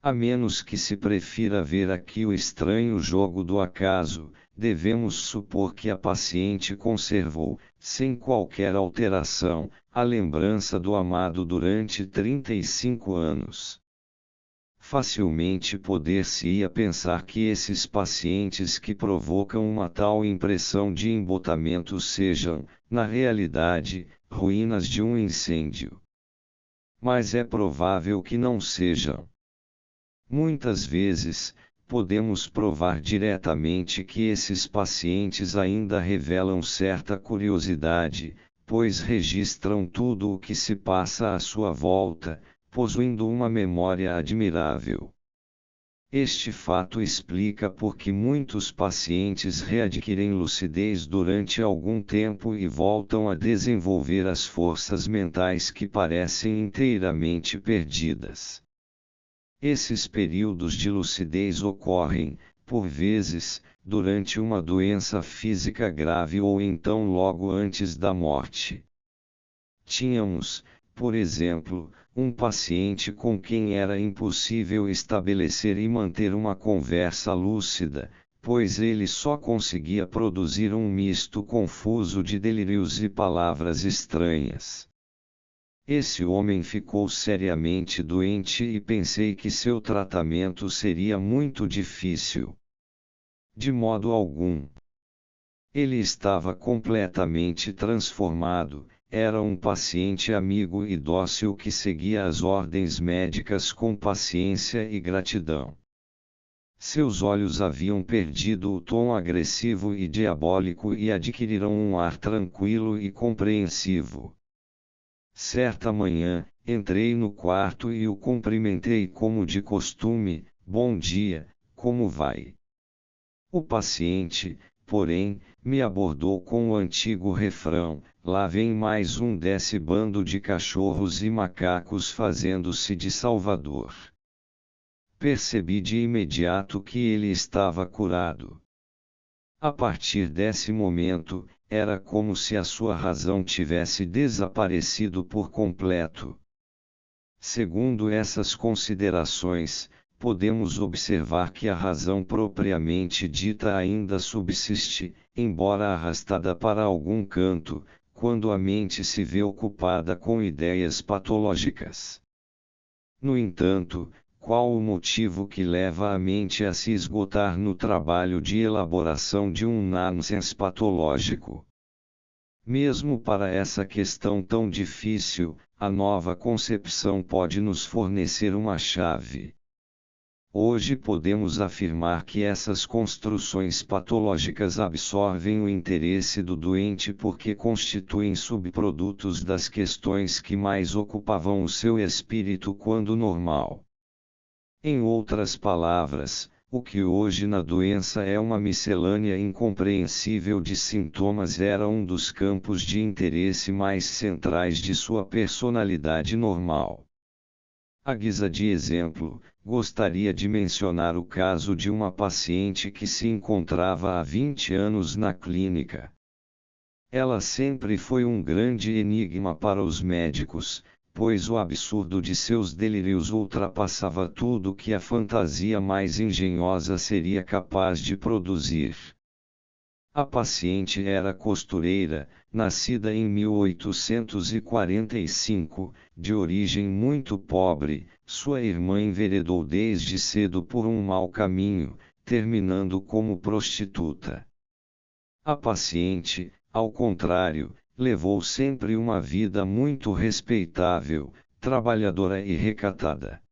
A menos que se prefira ver aqui o estranho jogo do acaso, devemos supor que a paciente conservou, sem qualquer alteração, a lembrança do amado durante 35 anos. Facilmente poder-se-ia pensar que esses pacientes que provocam uma tal impressão de embotamento sejam, na realidade, ruínas de um incêndio. Mas é provável que não sejam. Muitas vezes, podemos provar diretamente que esses pacientes ainda revelam certa curiosidade, pois registram tudo o que se passa à sua volta, possuindo uma memória admirável. Este fato explica por que muitos pacientes readquirem lucidez durante algum tempo e voltam a desenvolver as forças mentais que parecem inteiramente perdidas. Esses períodos de lucidez ocorrem, por vezes, durante uma doença física grave ou então logo antes da morte. Tínhamos, por exemplo, um paciente com quem era impossível estabelecer e manter uma conversa lúcida, pois ele só conseguia produzir um misto confuso de delírios e palavras estranhas. Esse homem ficou seriamente doente e pensei que seu tratamento seria muito difícil. De modo algum. Ele estava completamente transformado, era um paciente amigo e dócil que seguia as ordens médicas com paciência e gratidão. Seus olhos haviam perdido o tom agressivo e diabólico e adquiriram um ar tranquilo e compreensivo. Certa manhã, entrei no quarto e o cumprimentei como de costume: "Bom dia, como vai?" O paciente, porém, me abordou com o antigo refrão: "Lá vem mais um desse bando de cachorros e macacos fazendo-se de salvador." Percebi de imediato que ele estava curado. A partir desse momento, era como se a sua razão tivesse desaparecido por completo. Segundo essas considerações, podemos observar que a razão propriamente dita ainda subsiste, embora arrastada para algum canto, quando a mente se vê ocupada com ideias patológicas. No entanto, qual o motivo que leva a mente a se esgotar no trabalho de elaboração de um nonsense patológico? Mesmo para essa questão tão difícil, a nova concepção pode nos fornecer uma chave. Hoje podemos afirmar que essas construções patológicas absorvem o interesse do doente porque constituem subprodutos das questões que mais ocupavam o seu espírito quando normal. Em outras palavras, o que hoje na doença é uma miscelânea incompreensível de sintomas era um dos campos de interesse mais centrais de sua personalidade normal. À guisa de exemplo, gostaria de mencionar o caso de uma paciente que se encontrava há 20 anos na clínica. Ela sempre foi um grande enigma para os médicos, pois o absurdo de seus delírios ultrapassava tudo que a fantasia mais engenhosa seria capaz de produzir. A paciente era costureira, nascida em 1845, de origem muito pobre. Sua irmã enveredou desde cedo por um mau caminho, terminando como prostituta. A paciente, ao contrário, levou sempre uma vida muito respeitável, trabalhadora e recatada.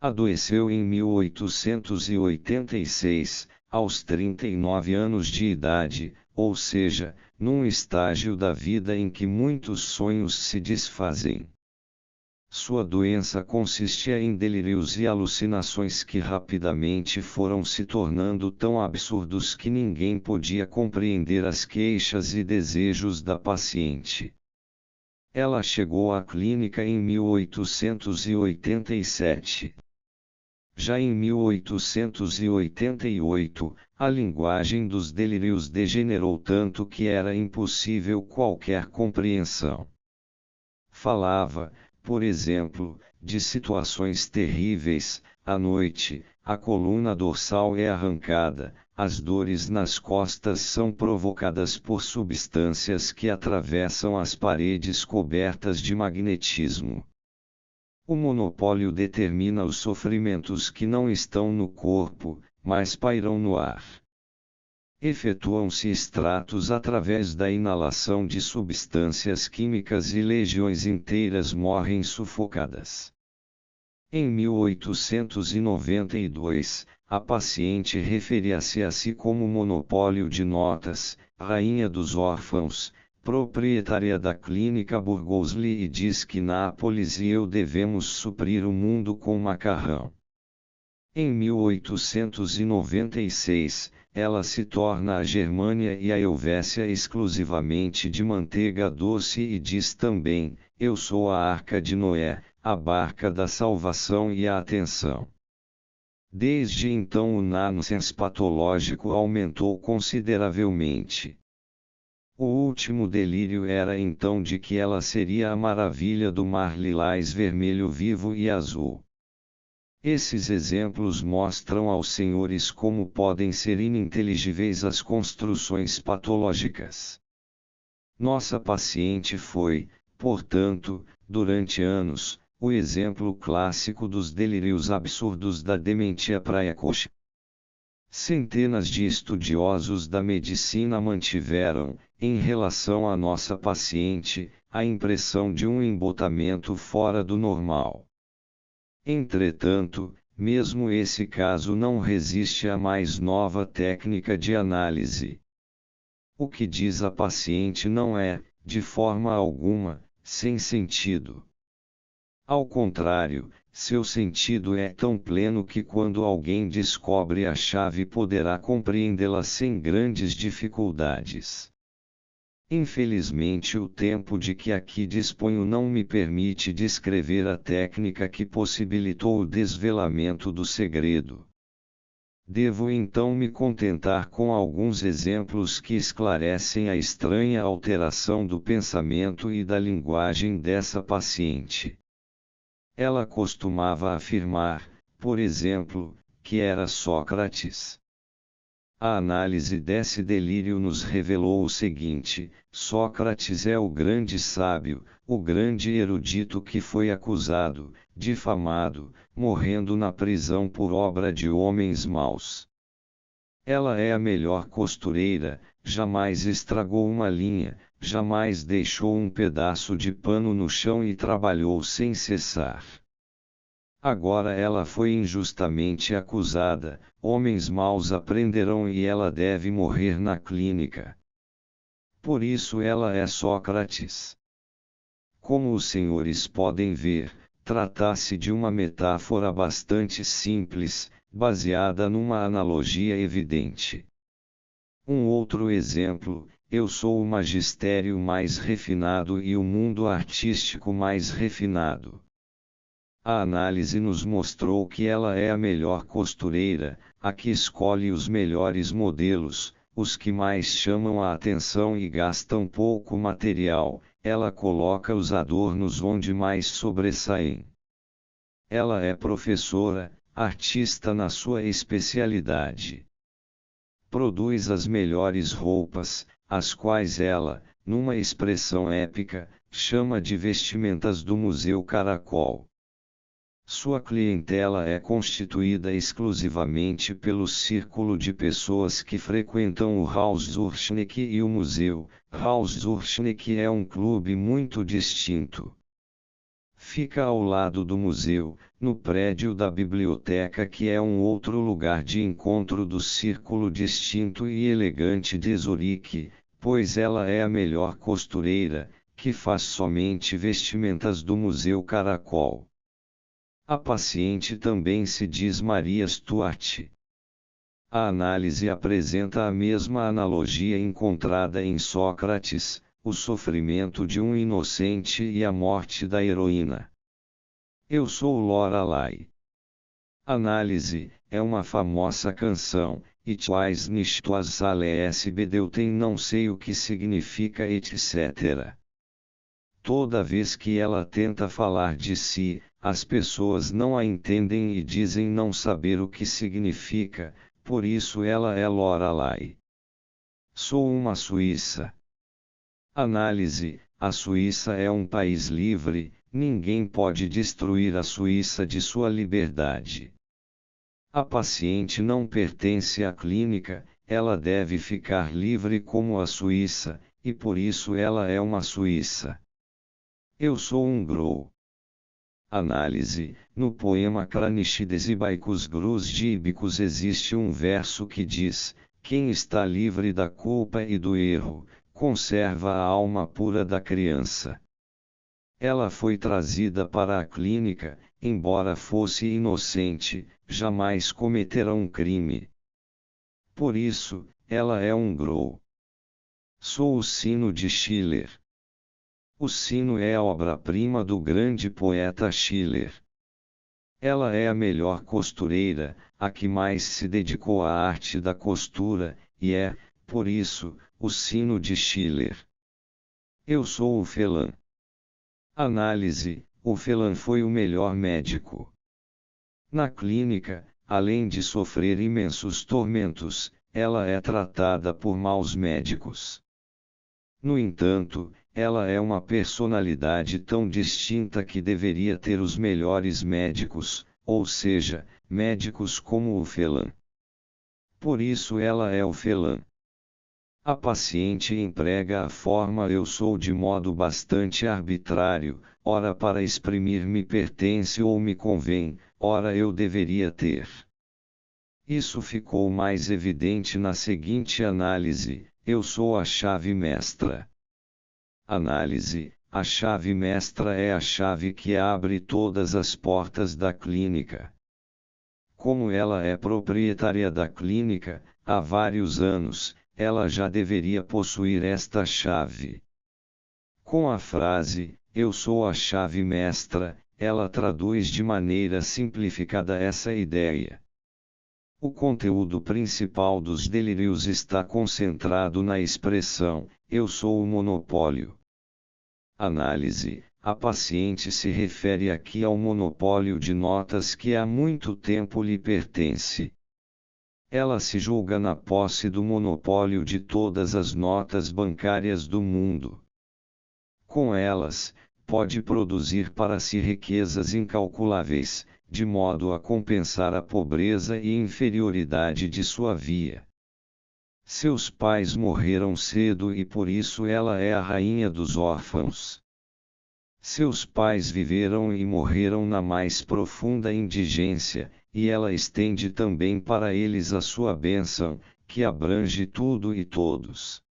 Adoeceu em 1886, aos 39 anos de idade, ou seja, num estágio da vida em que muitos sonhos se desfazem. Sua doença consistia em delírios e alucinações que rapidamente foram se tornando tão absurdos que ninguém podia compreender as queixas e desejos da paciente. Ela chegou à clínica em 1887. Já em 1888, a linguagem dos delírios degenerou tanto que era impossível qualquer compreensão. Falava, por exemplo, de situações terríveis: à noite, a coluna dorsal é arrancada, as dores nas costas são provocadas por substâncias que atravessam as paredes cobertas de magnetismo. O monopólio determina os sofrimentos que não estão no corpo, mas pairam no ar. Efetuam-se extratos através da inalação de substâncias químicas e legiões inteiras morrem sufocadas. Em 1892, a paciente referia-se a si como monopólio de notas, rainha dos órfãos, proprietária da clínica Burgosli, e diz que Nápoles e eu devemos suprir o mundo com macarrão. Em 1896, ela se torna a Germânia e a Helvécia exclusivamente de manteiga doce e diz também: "Eu sou a Arca de Noé, a barca da salvação e a atenção. Desde então o nonsense patológico aumentou consideravelmente. O último delírio era então de que ela seria a maravilha do mar lilás vermelho vivo e azul. Esses exemplos mostram aos senhores como podem ser ininteligíveis as construções patológicas. Nossa paciente foi, portanto, durante anos, o exemplo clássico dos delírios absurdos da dementia precoce. Centenas de estudiosos da medicina mantiveram, em relação à nossa paciente, a impressão de um embotamento fora do normal. Entretanto, mesmo esse caso não resiste à mais nova técnica de análise. O que diz a paciente não é, de forma alguma, sem sentido. Ao contrário, seu sentido é tão pleno que quando alguém descobre a chave poderá compreendê-la sem grandes dificuldades. Infelizmente o tempo de que aqui disponho não me permite descrever a técnica que possibilitou o desvelamento do segredo. Devo então me contentar com alguns exemplos que esclarecem a estranha alteração do pensamento e da linguagem dessa paciente. Ela costumava afirmar, por exemplo, que era Sócrates. A análise desse delírio nos revelou o seguinte: Sócrates é o grande sábio, o grande erudito que foi acusado, difamado, morrendo na prisão por obra de homens maus. Ela é a melhor costureira, jamais estragou uma linha, jamais deixou um pedaço de pano no chão e trabalhou sem cessar. Agora ela foi injustamente acusada, homens maus a prenderão e ela deve morrer na clínica. Por isso ela é Sócrates. Como os senhores podem ver, trata-se de uma metáfora bastante simples, baseada numa analogia evidente. Um outro exemplo: eu sou o magistério mais refinado e o mundo artístico mais refinado. A análise nos mostrou que ela é a melhor costureira, a que escolhe os melhores modelos, os que mais chamam a atenção e gastam pouco material, ela coloca os adornos onde mais sobressaem. Ela é professora, artista na sua especialidade. Produz as melhores roupas, as quais ela, numa expressão épica, chama de vestimentas do Museu Caracol. Sua clientela é constituída exclusivamente pelo círculo de pessoas que frequentam o Haus-Zurschneck e o museu. Haus-Zurschneck é um clube muito distinto. Fica ao lado do museu, no prédio da biblioteca, que é um outro lugar de encontro do círculo distinto e elegante de Zurique, pois ela é a melhor costureira, que faz somente vestimentas do Museu Caracol. A paciente também se diz Maria Stuart. A análise apresenta a mesma analogia encontrada em Sócrates, o sofrimento de um inocente e a morte da heroína. Eu sou Lorelai. Análise, é uma famosa canção, It was nicht was alles bedeuten, não sei o que significa etc. Toda vez que ela tenta falar de si, as pessoas não a entendem e dizem não saber o que significa, por isso ela é Lorelai. Sou uma suíça. Análise: a Suíça é um país livre, ninguém pode destruir a Suíça de sua liberdade. A paciente não pertence à clínica, ela deve ficar livre como a Suíça, e por isso ela é uma suíça. Eu sou um Grou. Análise: no poema Cranichides e Baicus Grus de Ibicus existe um verso que diz: quem está livre da culpa e do erro, conserva a alma pura da criança. Ela foi trazida para a clínica, embora fosse inocente, jamais cometerá um crime. Por isso, ela é um Grou. Sou o sino de Schiller. O sino é a obra-prima do grande poeta Schiller. Ela é a melhor costureira, a que mais se dedicou à arte da costura, e é, por isso, o sino de Schiller. Eu sou o Phelan. Análise: o Phelan foi o melhor médico. Na clínica, além de sofrer imensos tormentos, ela é tratada por maus médicos. No entanto, ela é uma personalidade tão distinta que deveria ter os melhores médicos, ou seja, médicos como o Phelan. Por isso ela é o Phelan. A paciente emprega a forma eu sou de modo bastante arbitrário, ora para exprimir me pertence ou me convém, ora eu deveria ter. Isso ficou mais evidente na seguinte análise: eu sou a chave mestra. Análise: a chave mestra é a chave que abre todas as portas da clínica. Como ela é proprietária da clínica, há vários anos, ela já deveria possuir esta chave. Com a frase, eu sou a chave mestra, ela traduz de maneira simplificada essa ideia. O conteúdo principal dos delírios está concentrado na expressão, eu sou o monopólio. Análise: a paciente se refere aqui ao monopólio de notas que há muito tempo lhe pertence. Ela se julga na posse do monopólio de todas as notas bancárias do mundo. Com elas, pode produzir para si riquezas incalculáveis, de modo a compensar a pobreza e inferioridade de sua via. Seus pais morreram cedo e por isso ela é a rainha dos órfãos. Seus pais viveram e morreram na mais profunda indigência, e ela estende também para eles a sua bênção, que abrange tudo e todos.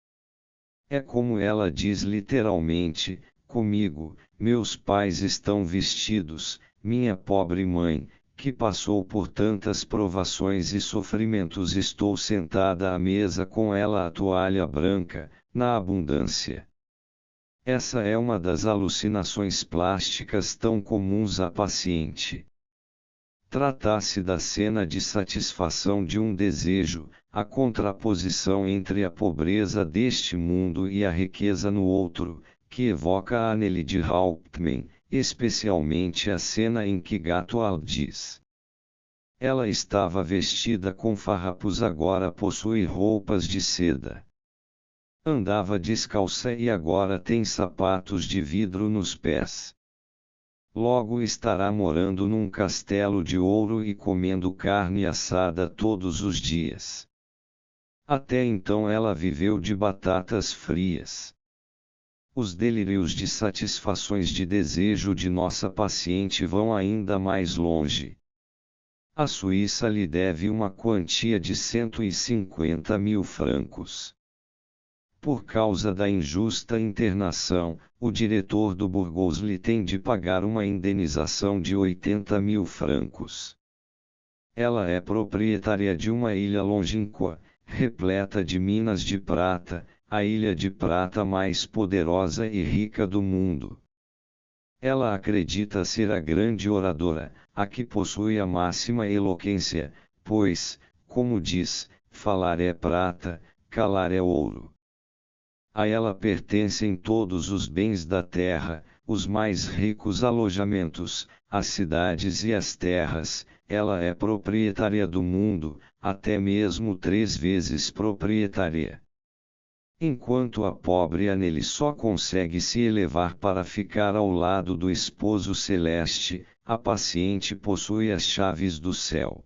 É como ela diz literalmente: comigo, meus pais estão vestidos, minha pobre mãe, que passou por tantas provações e sofrimentos, estou sentada à mesa com ela a toalha branca, na abundância. Essa é uma das alucinações plásticas tão comuns à paciente. Trata-se da cena de satisfação de um desejo, a contraposição entre a pobreza deste mundo e a riqueza no outro, que evoca a Anneli de Hauptmann, especialmente a cena em que Gatoal diz: ela estava vestida com farrapos, agora possui roupas de seda. Andava descalça e agora tem sapatos de vidro nos pés. Logo estará morando num castelo de ouro e comendo carne assada todos os dias. Até então ela viveu de batatas frias. Os delírios de satisfações de desejo de nossa paciente vão ainda mais longe. A Suíça lhe deve uma quantia de 150.000 francos. Por causa da injusta internação, o diretor do Burgos lhe tem de pagar uma indenização de 80.000 francos. Ela é proprietária de uma ilha longínqua, repleta de minas de prata, a ilha de prata mais poderosa e rica do mundo. Ela acredita ser a grande oradora, a que possui a máxima eloquência, pois, como diz, falar é prata, calar é ouro. A ela pertencem todos os bens da terra, os mais ricos alojamentos, as cidades e as terras, ela é proprietária do mundo, até mesmo 3 vezes proprietária. Enquanto a pobre Anneli só consegue se elevar para ficar ao lado do esposo celeste, a paciente possui as chaves do céu.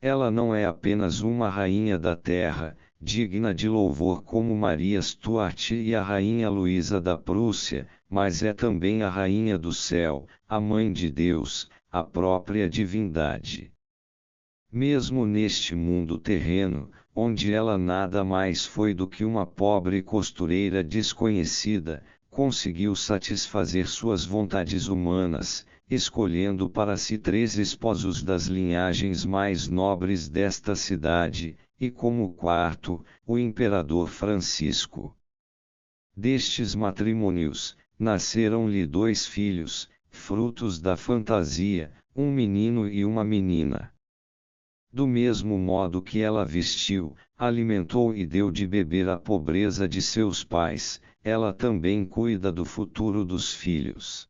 Ela não é apenas uma rainha da terra, digna de louvor como Maria Stuart e a rainha Luísa da Prússia, mas é também a rainha do céu, a mãe de Deus, a própria divindade. Mesmo neste mundo terreno, onde ela nada mais foi do que uma pobre costureira desconhecida, conseguiu satisfazer suas vontades humanas, escolhendo para si 3 esposos das linhagens mais nobres desta cidade, e como quarto, o imperador Francisco. Destes matrimônios, nasceram-lhe 2 filhos, frutos da fantasia, um menino e uma menina. Do mesmo modo que ela vestiu, alimentou e deu de beber à pobreza de seus pais, ela também cuida do futuro dos filhos.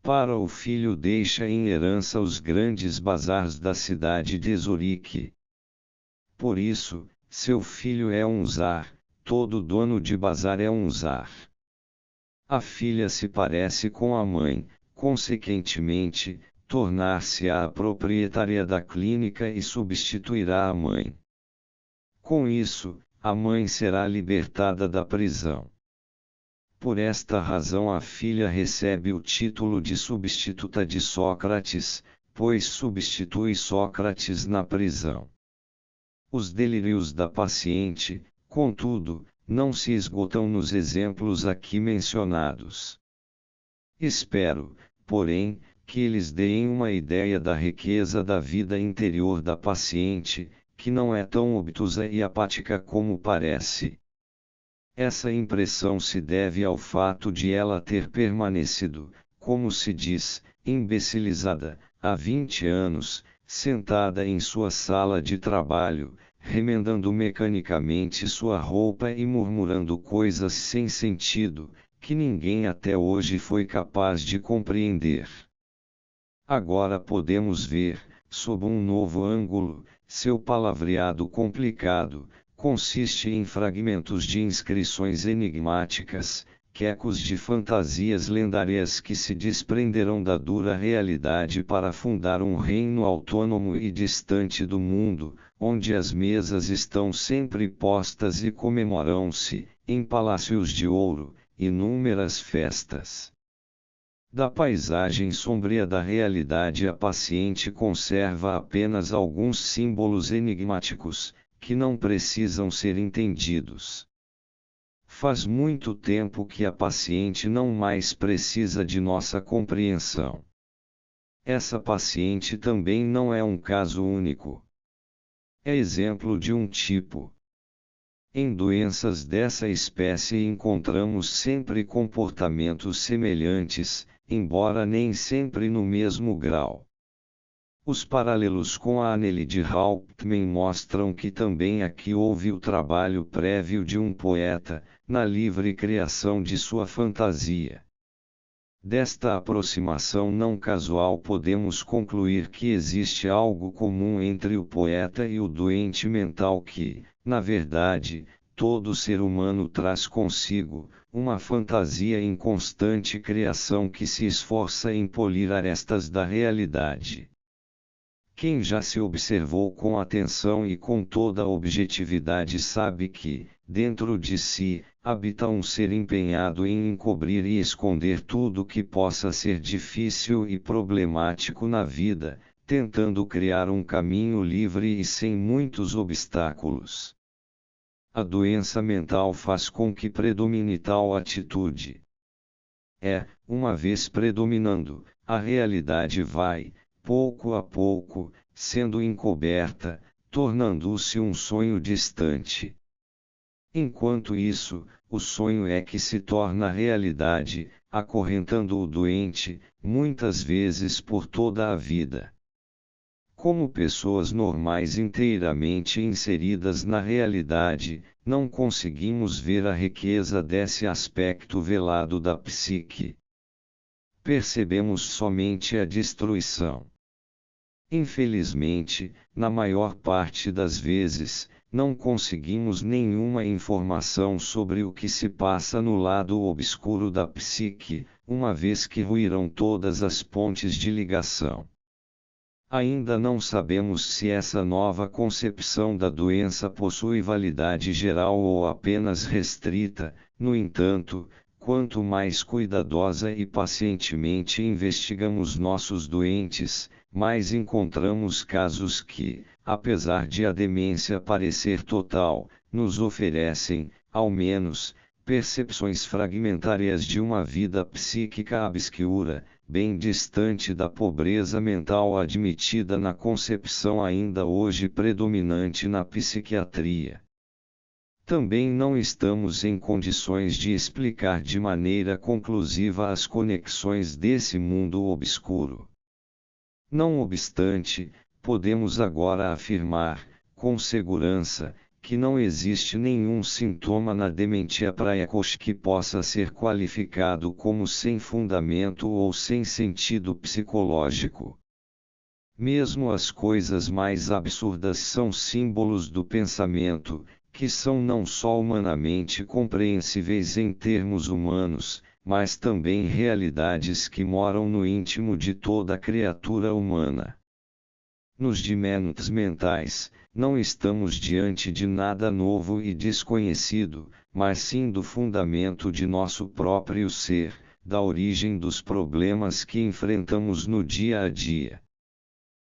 Para o filho deixa em herança os grandes bazares da cidade de Zurique. Por isso, seu filho é um czar, todo dono de bazar é um czar. A filha se parece com a mãe, consequentemente, tornar-se-á a proprietária da clínica e substituirá a mãe. Com isso, a mãe será libertada da prisão. Por esta razão a filha recebe o título de substituta de Sócrates, pois substitui Sócrates na prisão. Os delírios da paciente, contudo, não se esgotam nos exemplos aqui mencionados. Espero, porém, que eles deem uma ideia da riqueza da vida interior da paciente, que não é tão obtusa e apática como parece. Essa impressão se deve ao fato de ela ter permanecido, como se diz, imbecilizada, há 20 anos, sentada em sua sala de trabalho, remendando mecanicamente sua roupa e murmurando coisas sem sentido, que ninguém até hoje foi capaz de compreender. Agora podemos ver, sob um novo ângulo, seu palavreado complicado, consiste em fragmentos de inscrições enigmáticas, quecos de fantasias lendárias que se desprenderão da dura realidade para fundar um reino autônomo e distante do mundo, onde as mesas estão sempre postas e comemoram-se, em palácios de ouro, inúmeras festas. Da paisagem sombria da realidade a paciente conserva apenas alguns símbolos enigmáticos, que não precisam ser entendidos. Faz muito tempo que a paciente não mais precisa de nossa compreensão. Essa paciente também não é um caso único. É exemplo de um tipo. Em doenças dessa espécie encontramos sempre comportamentos semelhantes, embora nem sempre no mesmo grau. Os paralelos com a Anneli de Hauptmann mostram que também aqui houve o trabalho prévio de um poeta, na livre criação de sua fantasia. Desta aproximação não casual podemos concluir que existe algo comum entre o poeta e o doente mental que, na verdade, todo ser humano traz consigo, uma fantasia em constante criação que se esforça em polir arestas da realidade. Quem já se observou com atenção e com toda objetividade sabe que, dentro de si, habita um ser empenhado em encobrir e esconder tudo que possa ser difícil e problemático na vida, tentando criar um caminho livre e sem muitos obstáculos. A doença mental faz com que predomine tal atitude. Uma vez predominando, a realidade vai, pouco a pouco, sendo encoberta, tornando-se um sonho distante. Enquanto isso, o sonho é que se torna realidade, acorrentando o doente, muitas vezes por toda a vida. Como pessoas normais inteiramente inseridas na realidade, não conseguimos ver a riqueza desse aspecto velado da psique. Percebemos somente a destruição. Infelizmente, na maior parte das vezes, não conseguimos nenhuma informação sobre o que se passa no lado obscuro da psique, uma vez que ruíram todas as pontes de ligação. Ainda não sabemos se essa nova concepção da doença possui validade geral ou apenas restrita, no entanto, quanto mais cuidadosa e pacientemente investigamos nossos doentes, mais encontramos casos que, apesar de a demência parecer total, nos oferecem, ao menos, percepções fragmentárias de uma vida psíquica obscura, bem distante da pobreza mental admitida na concepção ainda hoje predominante na psiquiatria. Também não estamos em condições de explicar de maneira conclusiva as conexões desse mundo obscuro. Não obstante, podemos agora afirmar, com segurança, que não existe nenhum sintoma na dementia precoce que possa ser qualificado como sem fundamento ou sem sentido psicológico. Mesmo as coisas mais absurdas são símbolos do pensamento, que são não só humanamente compreensíveis em termos humanos, mas também realidades que moram no íntimo de toda criatura humana. Nos dimensões mentais, não estamos diante de nada novo e desconhecido, mas sim do fundamento de nosso próprio ser, da origem dos problemas que enfrentamos no dia a dia.